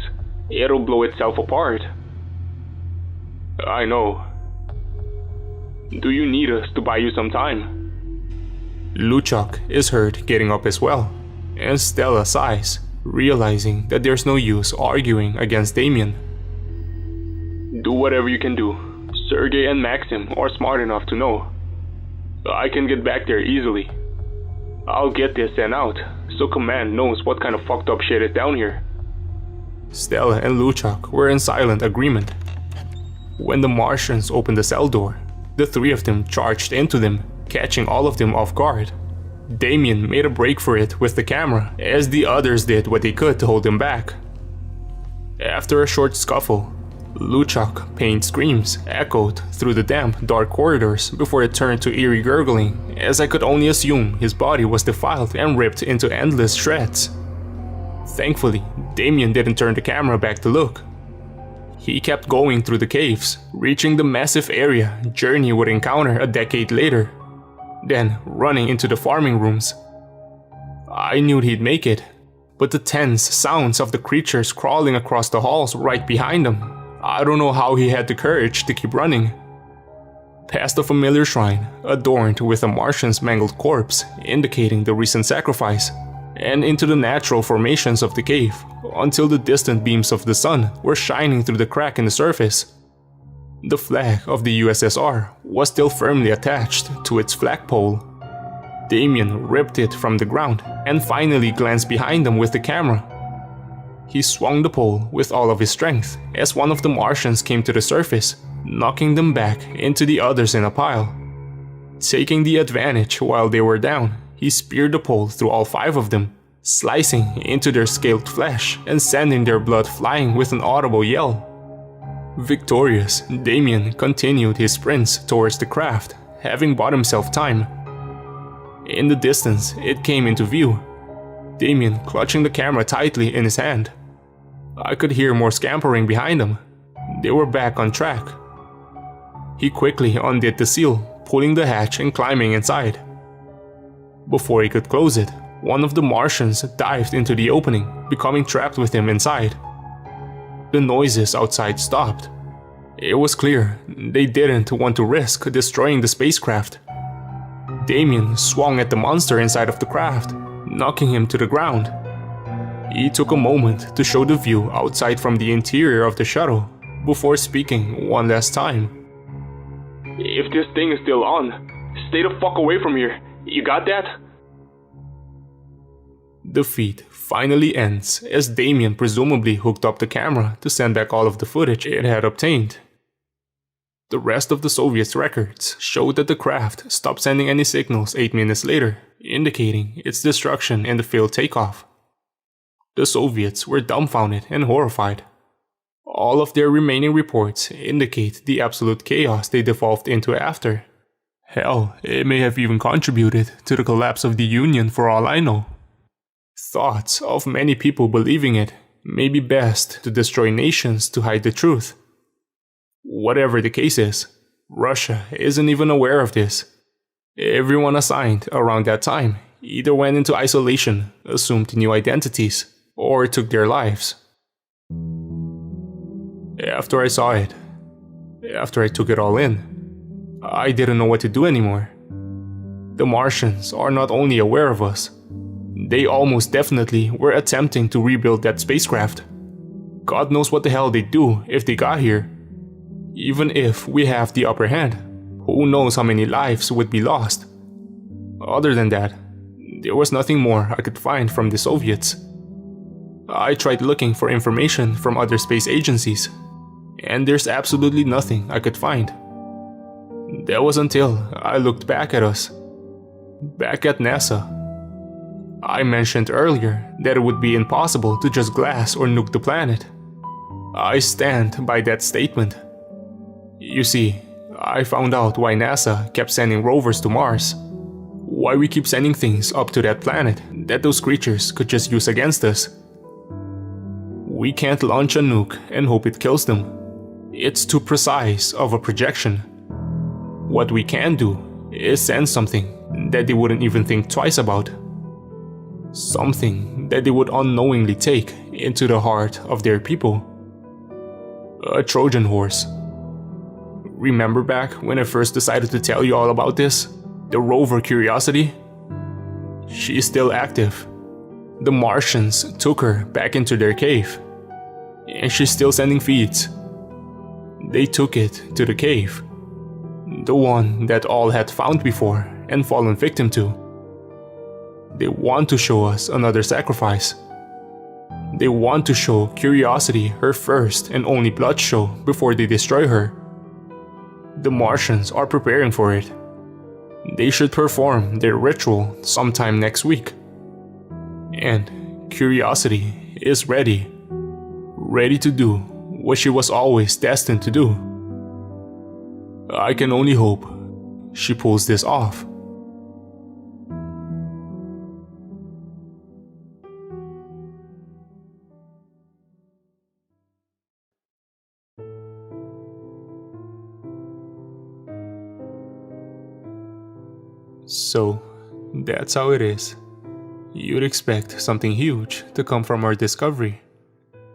It'll blow itself apart. I know. Do you need us to buy you some time? Luchuk is heard getting up as well, and Stella sighs, realizing that there's no use arguing against Damien. Do whatever you can do. Sergei and Maxim are smart enough to know. I can get back there easily. I'll get this sent out, so command knows what kind of fucked up shit is down here. Stella and Luchuk were in silent agreement. When the Martians opened the cell door, the three of them charged into them, catching all of them off guard. Damien made a break for it with the camera, as the others did what they could to hold him back. After a short scuffle, Luchuk pained screams echoed through the damp, dark corridors before it turned to eerie gurgling, as I could only assume his body was defiled and ripped into endless shreds. Thankfully, Damien didn't turn the camera back to look. He kept going through the caves, reaching the massive area Journey would encounter a decade later, then running into the farming rooms. I knew he'd make it, but the tense sounds of the creatures crawling across the halls right behind him, I don't know how he had the courage to keep running. Past a familiar shrine, adorned with a Martian's mangled corpse, indicating the recent sacrifice, and into the natural formations of the cave, until the distant beams of the sun were shining through the crack in the surface. The flag of the USSR was still firmly attached to its flagpole. Damien ripped it from the ground and finally glanced behind him with the camera. He swung the pole with all of his strength as one of the Martians came to the surface, knocking them back into the others in a pile. Taking the advantage while they were down, he speared the pole through all five of them, slicing into their scaled flesh and sending their blood flying with an audible yell. Victorious, Damien continued his sprints towards the craft, having bought himself time. In the distance, it came into view, Damien clutching the camera tightly in his hand. I could hear more scampering behind him. They were back on track. He quickly undid the seal, pulling the hatch and climbing inside. Before he could close it, one of the Martians dived into the opening, becoming trapped with him inside. The noises outside stopped. It was clear they didn't want to risk destroying the spacecraft. Damien swung at the monster inside of the craft, knocking him to the ground. He took a moment to show the view outside from the interior of the shuttle, before speaking one last time. If this thing is still on, stay the fuck away from here. You got that? The feed finally ends as Damien presumably hooked up the camera to send back all of the footage it had obtained. The rest of the Soviets' records showed that the craft stopped sending any signals 8 minutes later, indicating its destruction and the failed takeoff. The Soviets were dumbfounded and horrified. All of their remaining reports indicate the absolute chaos they devolved into after. Hell, it may have even contributed to the collapse of the Union for all I know. Thoughts of many people believing it may be best to destroy nations to hide the truth. Whatever the case is, Russia isn't even aware of this. Everyone assigned around that time either went into isolation, assumed new identities, or took their lives. After I saw it, after I took it all in, I didn't know what to do anymore. The Martians are not only aware of us, they almost definitely were attempting to rebuild that spacecraft. God knows what the hell they'd do if they got here. Even if we have the upper hand, who knows how many lives would be lost. Other than that, there was nothing more I could find from the Soviets. I tried looking for information from other space agencies, and there's absolutely nothing I could find. That was until I looked back at us, back at NASA. I mentioned earlier that it would be impossible to just glass or nuke the planet. I stand by that statement. You see, I found out why NASA kept sending rovers to Mars. Why we keep sending things up to that planet that those creatures could just use against us. We can't launch a nuke and hope it kills them. It's too precise of a projection. What we can do is send something that they wouldn't even think twice about. Something that they would unknowingly take into the heart of their people. A Trojan horse. Remember back when I first decided to tell you all about this? The rover Curiosity? She's still active. The Martians took her back into their cave. And she's still sending feeds. They took it to the cave. The one that all had found before and fallen victim to. They want to show us another sacrifice. They want to show Curiosity her first and only blood show before they destroy her. The Martians are preparing for it. They should perform their ritual sometime next week. And Curiosity is ready. Ready to do what she was always destined to do. I can only hope she pulls this off. So, that's how it is. You'd expect something huge to come from our discovery.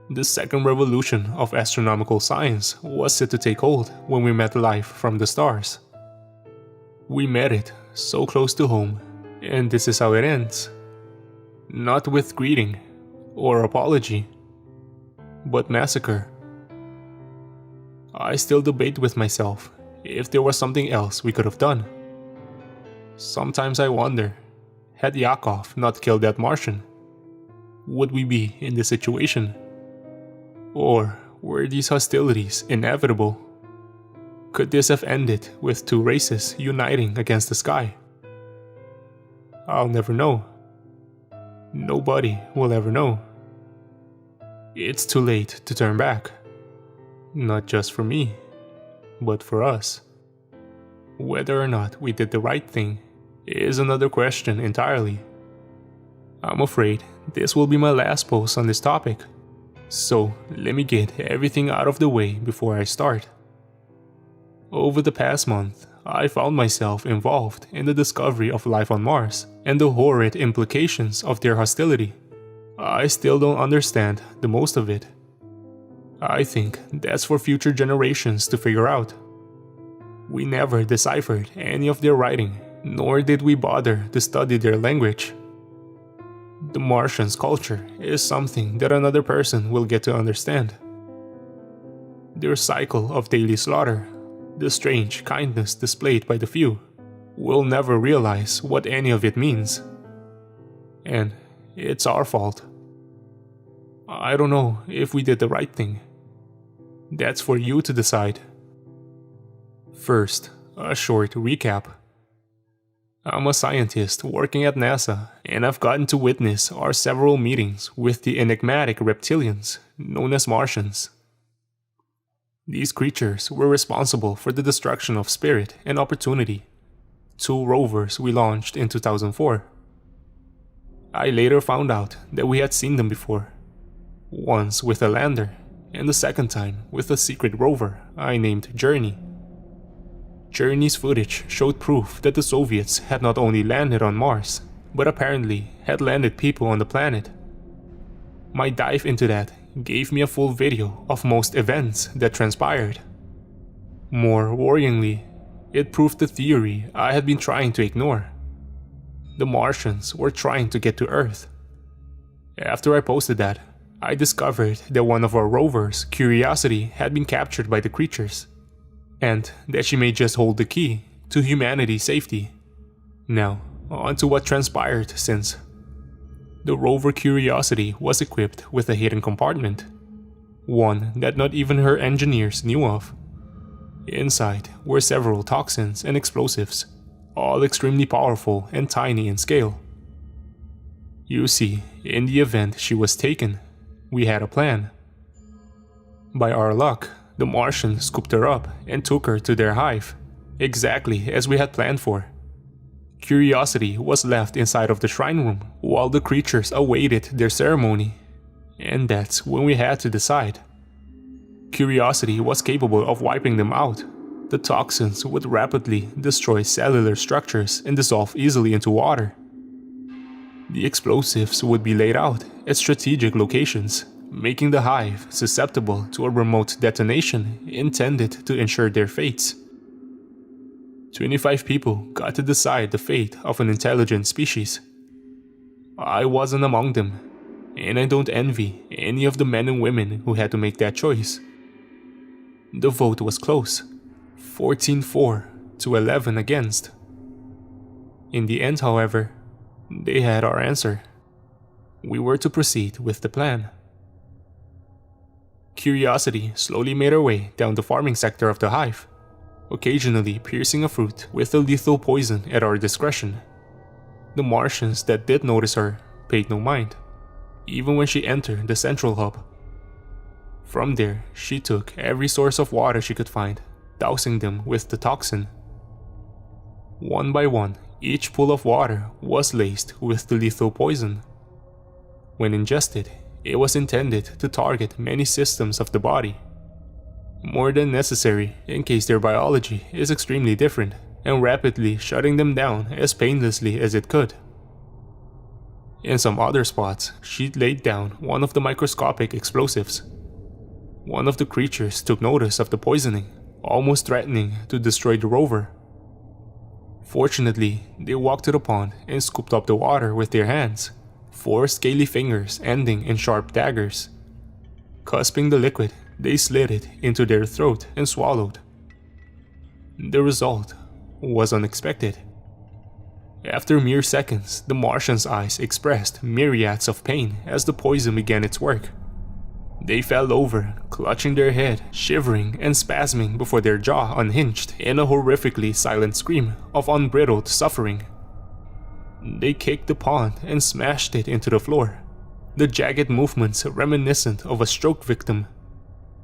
The second revolution of astronomical science was set to take hold when we met life from the stars. We met it so close to home, and this is how it ends. Not with greeting or apology, but massacre. I still debate with myself if there was something else we could have done. Sometimes I wonder, had Yakov not killed that Martian, would we be in this situation? Or were these hostilities inevitable? Could this have ended with two races uniting against the sky? I'll never know. Nobody will ever know. It's too late to turn back. Not just for me, but for us. Whether or not we did the right thing is another question entirely. I'm afraid this will be my last post on this topic, so let me get everything out of the way before I start. Over the past month, I found myself involved in the discovery of life on Mars and the horrid implications of their hostility. I still don't understand the most of it. I think that's for future generations to figure out. We never deciphered any of their writing, nor did we bother to study their language. The Martians' culture is something that another person will get to understand. Their cycle of daily slaughter, the strange kindness displayed by the few, we'll never realize what any of it means. And it's our fault. I don't know if we did the right thing. That's for you to decide. First, a short recap. I'm a scientist working at NASA, and I've gotten to witness our several meetings with the enigmatic reptilians known as Martians. These creatures were responsible for the destruction of Spirit and Opportunity, two rovers we launched in 2004. I later found out that we had seen them before, once with a lander, and the second time with a secret rover I named Journey. Journey's footage showed proof that the Soviets had not only landed on Mars, but apparently had landed people on the planet. My dive into that gave me a full video of most events that transpired. More worryingly, it proved the theory I had been trying to ignore. The Martians were trying to get to Earth. After I posted that, I discovered that one of our rovers, Curiosity, had been captured by the creatures, and that she may just hold the key to humanity's safety. Now, on to what transpired since. The rover Curiosity was equipped with a hidden compartment, one that not even her engineers knew of. Inside were several toxins and explosives, all extremely powerful and tiny in scale. You see, in the event she was taken, we had a plan. By our luck, the Martians scooped her up and took her to their hive, exactly as we had planned for. Curiosity was left inside of the shrine room while the creatures awaited their ceremony, and that's when we had to decide. Curiosity was capable of wiping them out. The toxins would rapidly destroy cellular structures and dissolve easily into water. The explosives would be laid out at strategic locations, making the hive susceptible to a remote detonation intended to ensure their fates. 25 people got to decide the fate of an intelligent species. I wasn't among them, and I don't envy any of the men and women who had to make that choice. The vote was close, 14-4 to 11 against. In the end, however, they had our answer. We were to proceed with the plan. Curiosity slowly made her way down the farming sector of the hive, occasionally piercing a fruit with a lethal poison at our discretion. The Martians that did notice her paid no mind, even when she entered the central hub. From there, she took every source of water she could find, dousing them with the toxin. One by one, each pool of water was laced with the lethal poison. When ingested, it was intended to target many systems of the body, more than necessary in case their biology is extremely different, and rapidly shutting them down as painlessly as it could. In some other spots, she laid down one of the microscopic explosives. One of the creatures took notice of the poisoning, almost threatening to destroy the rover. Fortunately, they walked to the pond and scooped up the water with their hands, 4 scaly fingers ending in sharp daggers. Cusping the liquid, they slid it into their throat and swallowed. The result was unexpected. After mere seconds, the Martian's eyes expressed myriads of pain as the poison began its work. They fell over, clutching their head, shivering and spasming before their jaw unhinged in a horrifically silent scream of unbridled suffering. They kicked the pond and smashed it into the floor, the jagged movements reminiscent of a stroke victim.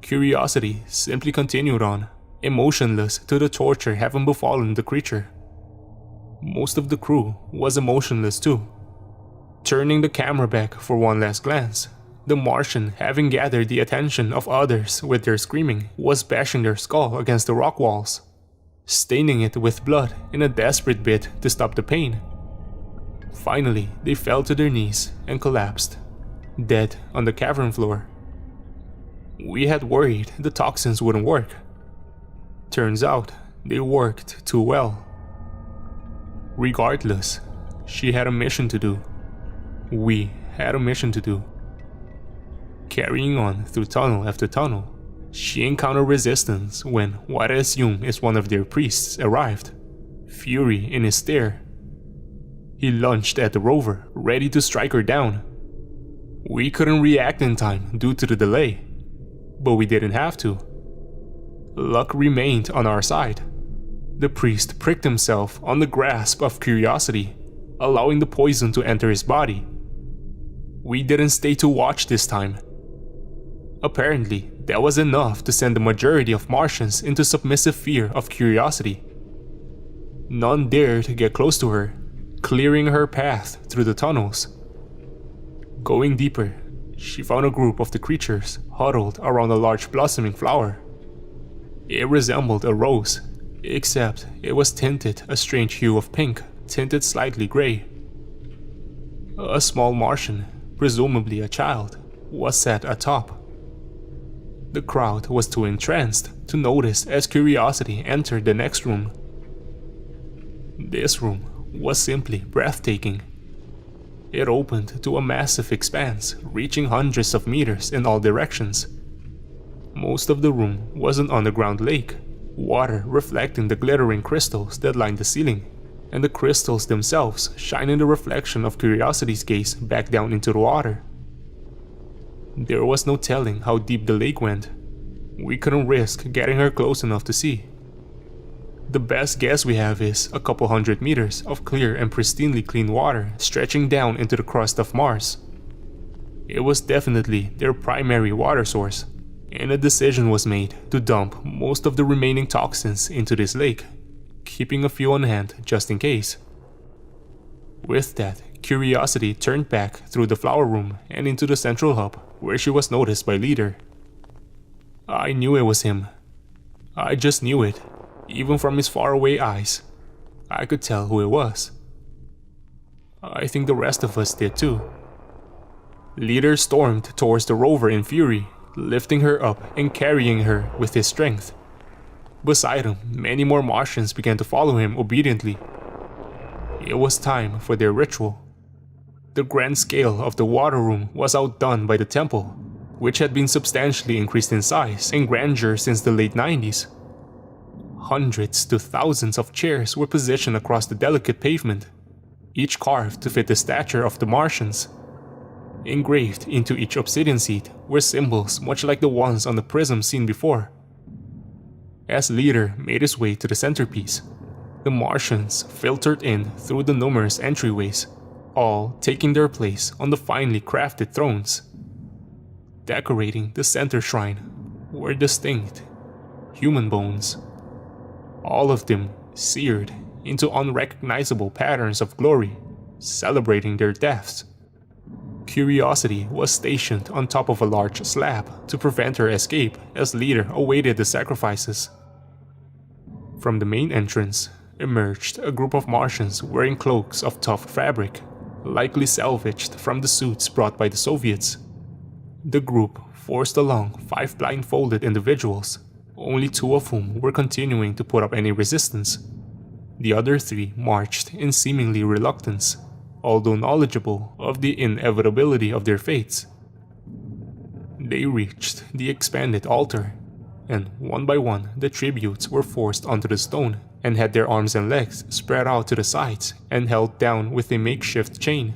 Curiosity simply continued on, emotionless to the torture having befallen the creature. Most of the crew was emotionless too. Turning the camera back for one last glance, the Martian, having gathered the attention of others with their screaming, was bashing their skull against the rock walls, staining it with blood in a desperate bid to stop the pain. Finally, they fell to their knees and collapsed, dead on the cavern floor. We had worried the toxins wouldn't work. Turns out, they worked too well. Regardless, she had a mission to do. We had a mission to do. Carrying on through tunnel after tunnel, she encountered resistance when what I assume is one of their priests arrived, fury in his stare. He lunged at the rover, ready to strike her down. We couldn't react in time due to the delay, but we didn't have to. Luck remained on our side. The priest pricked himself on the grasp of Curiosity, allowing the poison to enter his body. We didn't stay to watch this time. Apparently, that was enough to send the majority of Martians into submissive fear of Curiosity. None dared to get close to her, clearing her path through the tunnels. Going deeper, she found a group of the creatures huddled around a large blossoming flower. It resembled a rose, except it was tinted a strange hue of pink, tinted slightly gray. A small Martian, presumably a child, was sat atop. The crowd was too entranced to notice as curiosity entered the next room. This room was simply breathtaking. It opened to a massive expanse reaching hundreds of meters in all directions. Most of the room was an underground lake, water reflecting the glittering crystals that lined the ceiling, and the crystals themselves shining the reflection of Curiosity's gaze back down into the water. There was no telling how deep the lake went. We couldn't risk getting her close enough to see. The best guess we have is a couple hundred meters of clear and pristinely clean water stretching down into the crust of Mars. It was definitely their primary water source, and a decision was made to dump most of the remaining toxins into this lake, keeping a few on hand just in case. With that, Curiosity turned back through the flower room and into the central hub, where she was noticed by Leader. I knew it was him. I just knew it, even from his faraway eyes. I could tell who it was. I think the rest of us did too. Leader stormed towards the rover in fury, lifting her up and carrying her with his strength. Beside him, many more Martians began to follow him obediently. It was time for their ritual. The grand scale of the water room was outdone by the temple, which had been substantially increased in size and grandeur since the late 90s. Hundreds to thousands of chairs were positioned across the delicate pavement, each carved to fit the stature of the Martians. Engraved into each obsidian seat were symbols much like the ones on the prism seen before. As Leader made his way to the centerpiece, the Martians filtered in through the numerous entryways, all taking their place on the finely crafted thrones. Decorating the center shrine were distinct human bones, all of them seared into unrecognizable patterns of glory, celebrating their deaths. Curiosity was stationed on top of a large slab to prevent her escape as Leader awaited the sacrifices. From the main entrance emerged a group of Martians wearing cloaks of tough fabric, likely salvaged from the suits brought by the Soviets. The group forced along 5 blindfolded individuals, only 2 of whom were continuing to put up any resistance. The other 3 marched in seemingly reluctance, although knowledgeable of the inevitability of their fates. They reached the expanded altar, and one by one the tributes were forced onto the stone and had their arms and legs spread out to the sides and held down with a makeshift chain.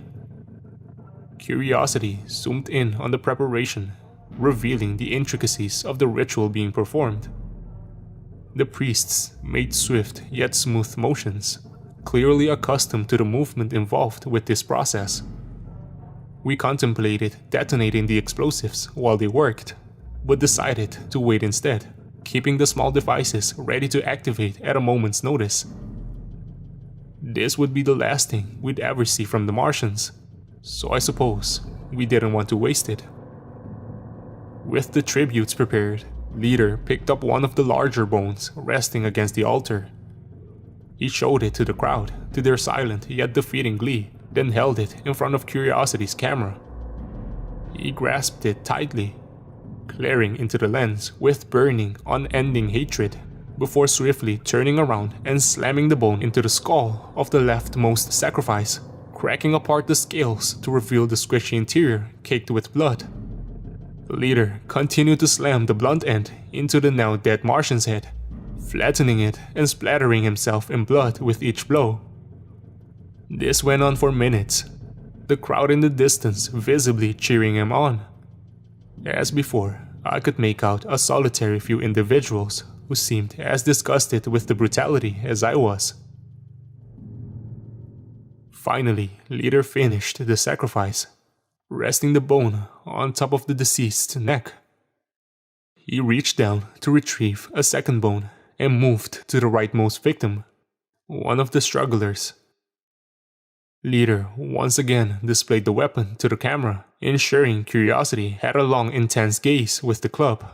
Curiosity zoomed in on the preparation, revealing the intricacies of the ritual being performed. The priests made swift yet smooth motions, clearly accustomed to the movement involved with this process. We contemplated detonating the explosives while they worked, but decided to wait instead, keeping the small devices ready to activate at a moment's notice. This would be the last thing we'd ever see from the Martians, so I suppose we didn't want to waste it. With the tributes prepared, Leader picked up one of the larger bones resting against the altar. He showed it to the crowd, to their silent yet defeating glee, then held it in front of Curiosity's camera. He grasped it tightly, glaring into the lens with burning, unending hatred, before swiftly turning around and slamming the bone into the skull of the leftmost sacrifice, cracking apart the scales to reveal the squishy interior caked with blood. The Leader continued to slam the blunt end into the now dead Martian's head, flattening it and splattering himself in blood with each blow. This went on for minutes, the crowd in the distance visibly cheering him on. As before, I could make out a solitary few individuals who seemed as disgusted with the brutality as I was. Finally, Leader finished the sacrifice, resting the bone on top of the deceased's neck. He reached down to retrieve a second bone and moved to the rightmost victim, one of the strugglers. Leader once again displayed the weapon to the camera, ensuring Curiosity had a long, intense gaze with the club.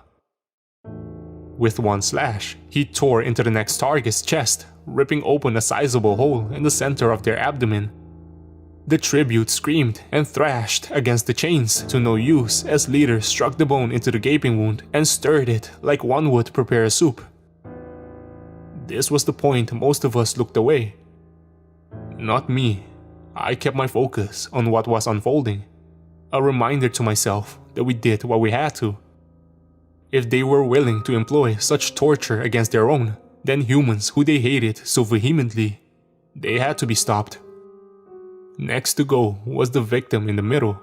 With one slash, he tore into the next target's chest, ripping open a sizable hole in the center of their abdomen. The tribute screamed and thrashed against the chains to no use as Leader struck the bone into the gaping wound and stirred it like one would prepare a soup. This was the point most of us looked away. Not me. I kept my focus on what was unfolding, a reminder to myself that we did what we had to. If they were willing to employ such torture against their own, then humans who they hated so vehemently, they had to be stopped. Next to go was the victim in the middle.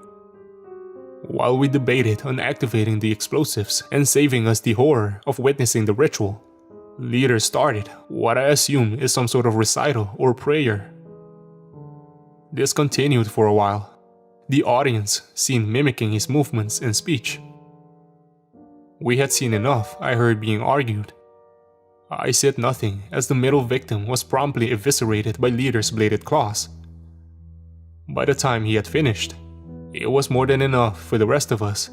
While we debated on activating the explosives and saving us the horror of witnessing the ritual, Leader started what I assume is some sort of recital or prayer. This continued for a while, the audience seen mimicking his movements and speech. We had seen enough, I heard being argued. I said nothing as the middle victim was promptly eviscerated by Leader's bladed claws. By the time he had finished, it was more than enough for the rest of us.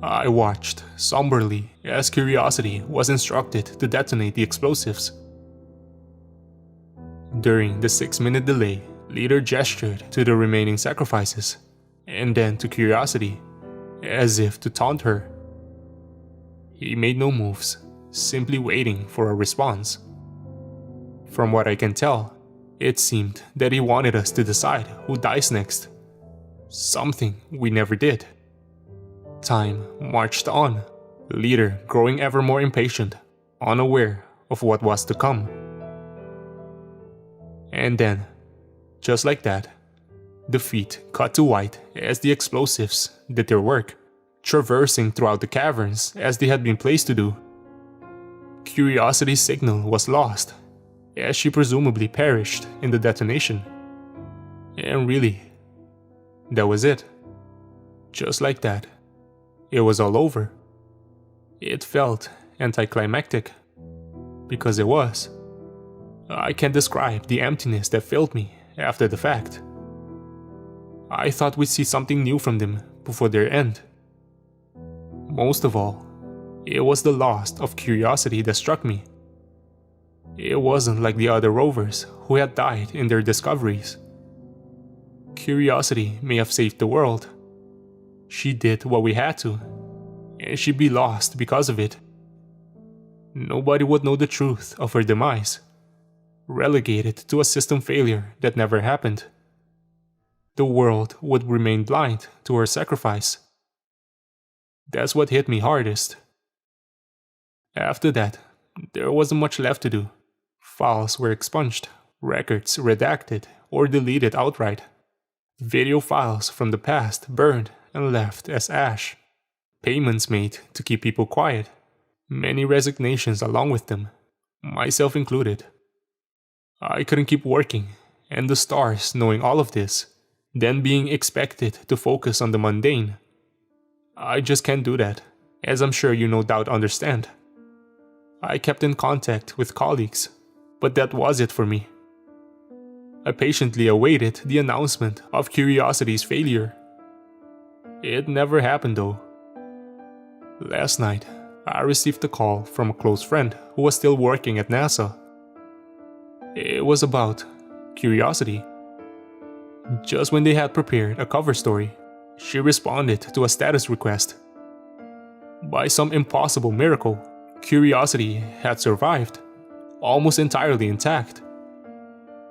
I watched somberly as Curiosity was instructed to detonate the explosives. During the 6-minute delay, Leader gestured to the remaining sacrifices, and then to Curiosity, as if to taunt her. He made no moves, simply waiting for a response. From what I can tell, it seemed that he wanted us to decide who dies next. Something we never did. Time marched on, Leader growing ever more impatient, unaware of what was to come. And then, just like that, the feet cut to white as the explosives did their work, traversing throughout the caverns as they had been placed to do. Curiosity's signal was lost, as she presumably perished in the detonation. And really, that was it. Just like that, it was all over. It felt anticlimactic, because it was. I can't describe the emptiness that filled me after the fact. I thought we'd see something new from them before their end. Most of all, it was the loss of Curiosity that struck me. It wasn't like the other rovers who had died in their discoveries. Curiosity may have saved the world. She did what we had to, and she'd be lost because of it. Nobody would know the truth of her demise, relegated to a system failure that never happened. The world would remain blind to her sacrifice. That's what hit me hardest. After that, there wasn't much left to do. Files were expunged, records redacted or deleted outright. Video files from the past burned and left as ash. Payments made to keep people quiet. Many resignations along with them, myself included. I couldn't keep working, and the stars knowing all of this, then being expected to focus on the mundane. I just can't do that, as I'm sure you no doubt understand. I kept in contact with colleagues, but that was it for me. I patiently awaited the announcement of Curiosity's failure. It never happened though. Last night, I received a call from a close friend who was still working at NASA. It was about Curiosity. Just when they had prepared a cover story, she responded to a status request. By some impossible miracle, Curiosity had survived, almost entirely intact.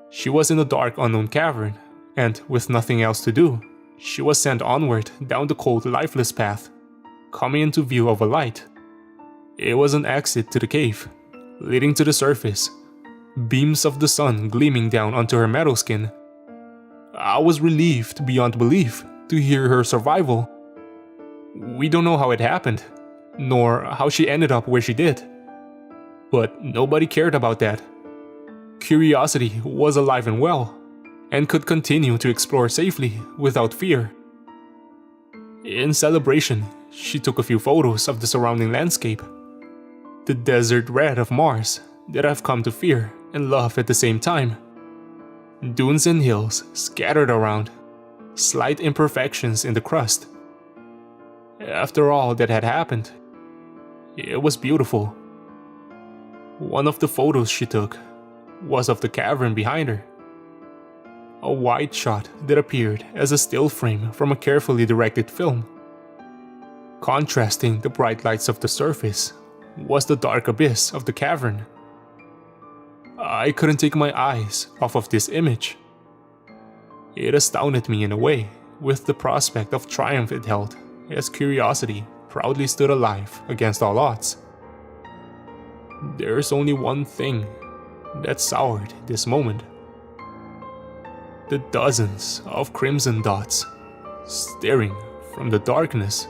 She was in a dark unknown cavern, and with nothing else to do, she was sent onward down the cold lifeless path, coming into view of a light. It was an exit to the cave, leading to the surface, beams of the sun gleaming down onto her metal skin. I was relieved beyond belief to hear her survival. We don't know how it happened, nor how she ended up where she did. But nobody cared about that. Curiosity was alive and well, and could continue to explore safely without fear. In celebration, she took a few photos of the surrounding landscape. The desert red of Mars that I've come to fear and love at the same time. Dunes and hills scattered around, slight imperfections in the crust. After all that had happened, It was beautiful. One of the photos she took was of the cavern behind her. A wide shot that appeared as a still frame from a carefully directed film. Contrasting the bright lights of the surface was the dark abyss of the cavern. I couldn't take my eyes off of this image. It astounded me in a way, with the prospect of triumph it held, as curiosity proudly stood alive against all odds. There's only one thing that soured this moment. The dozens of crimson dots staring from the darkness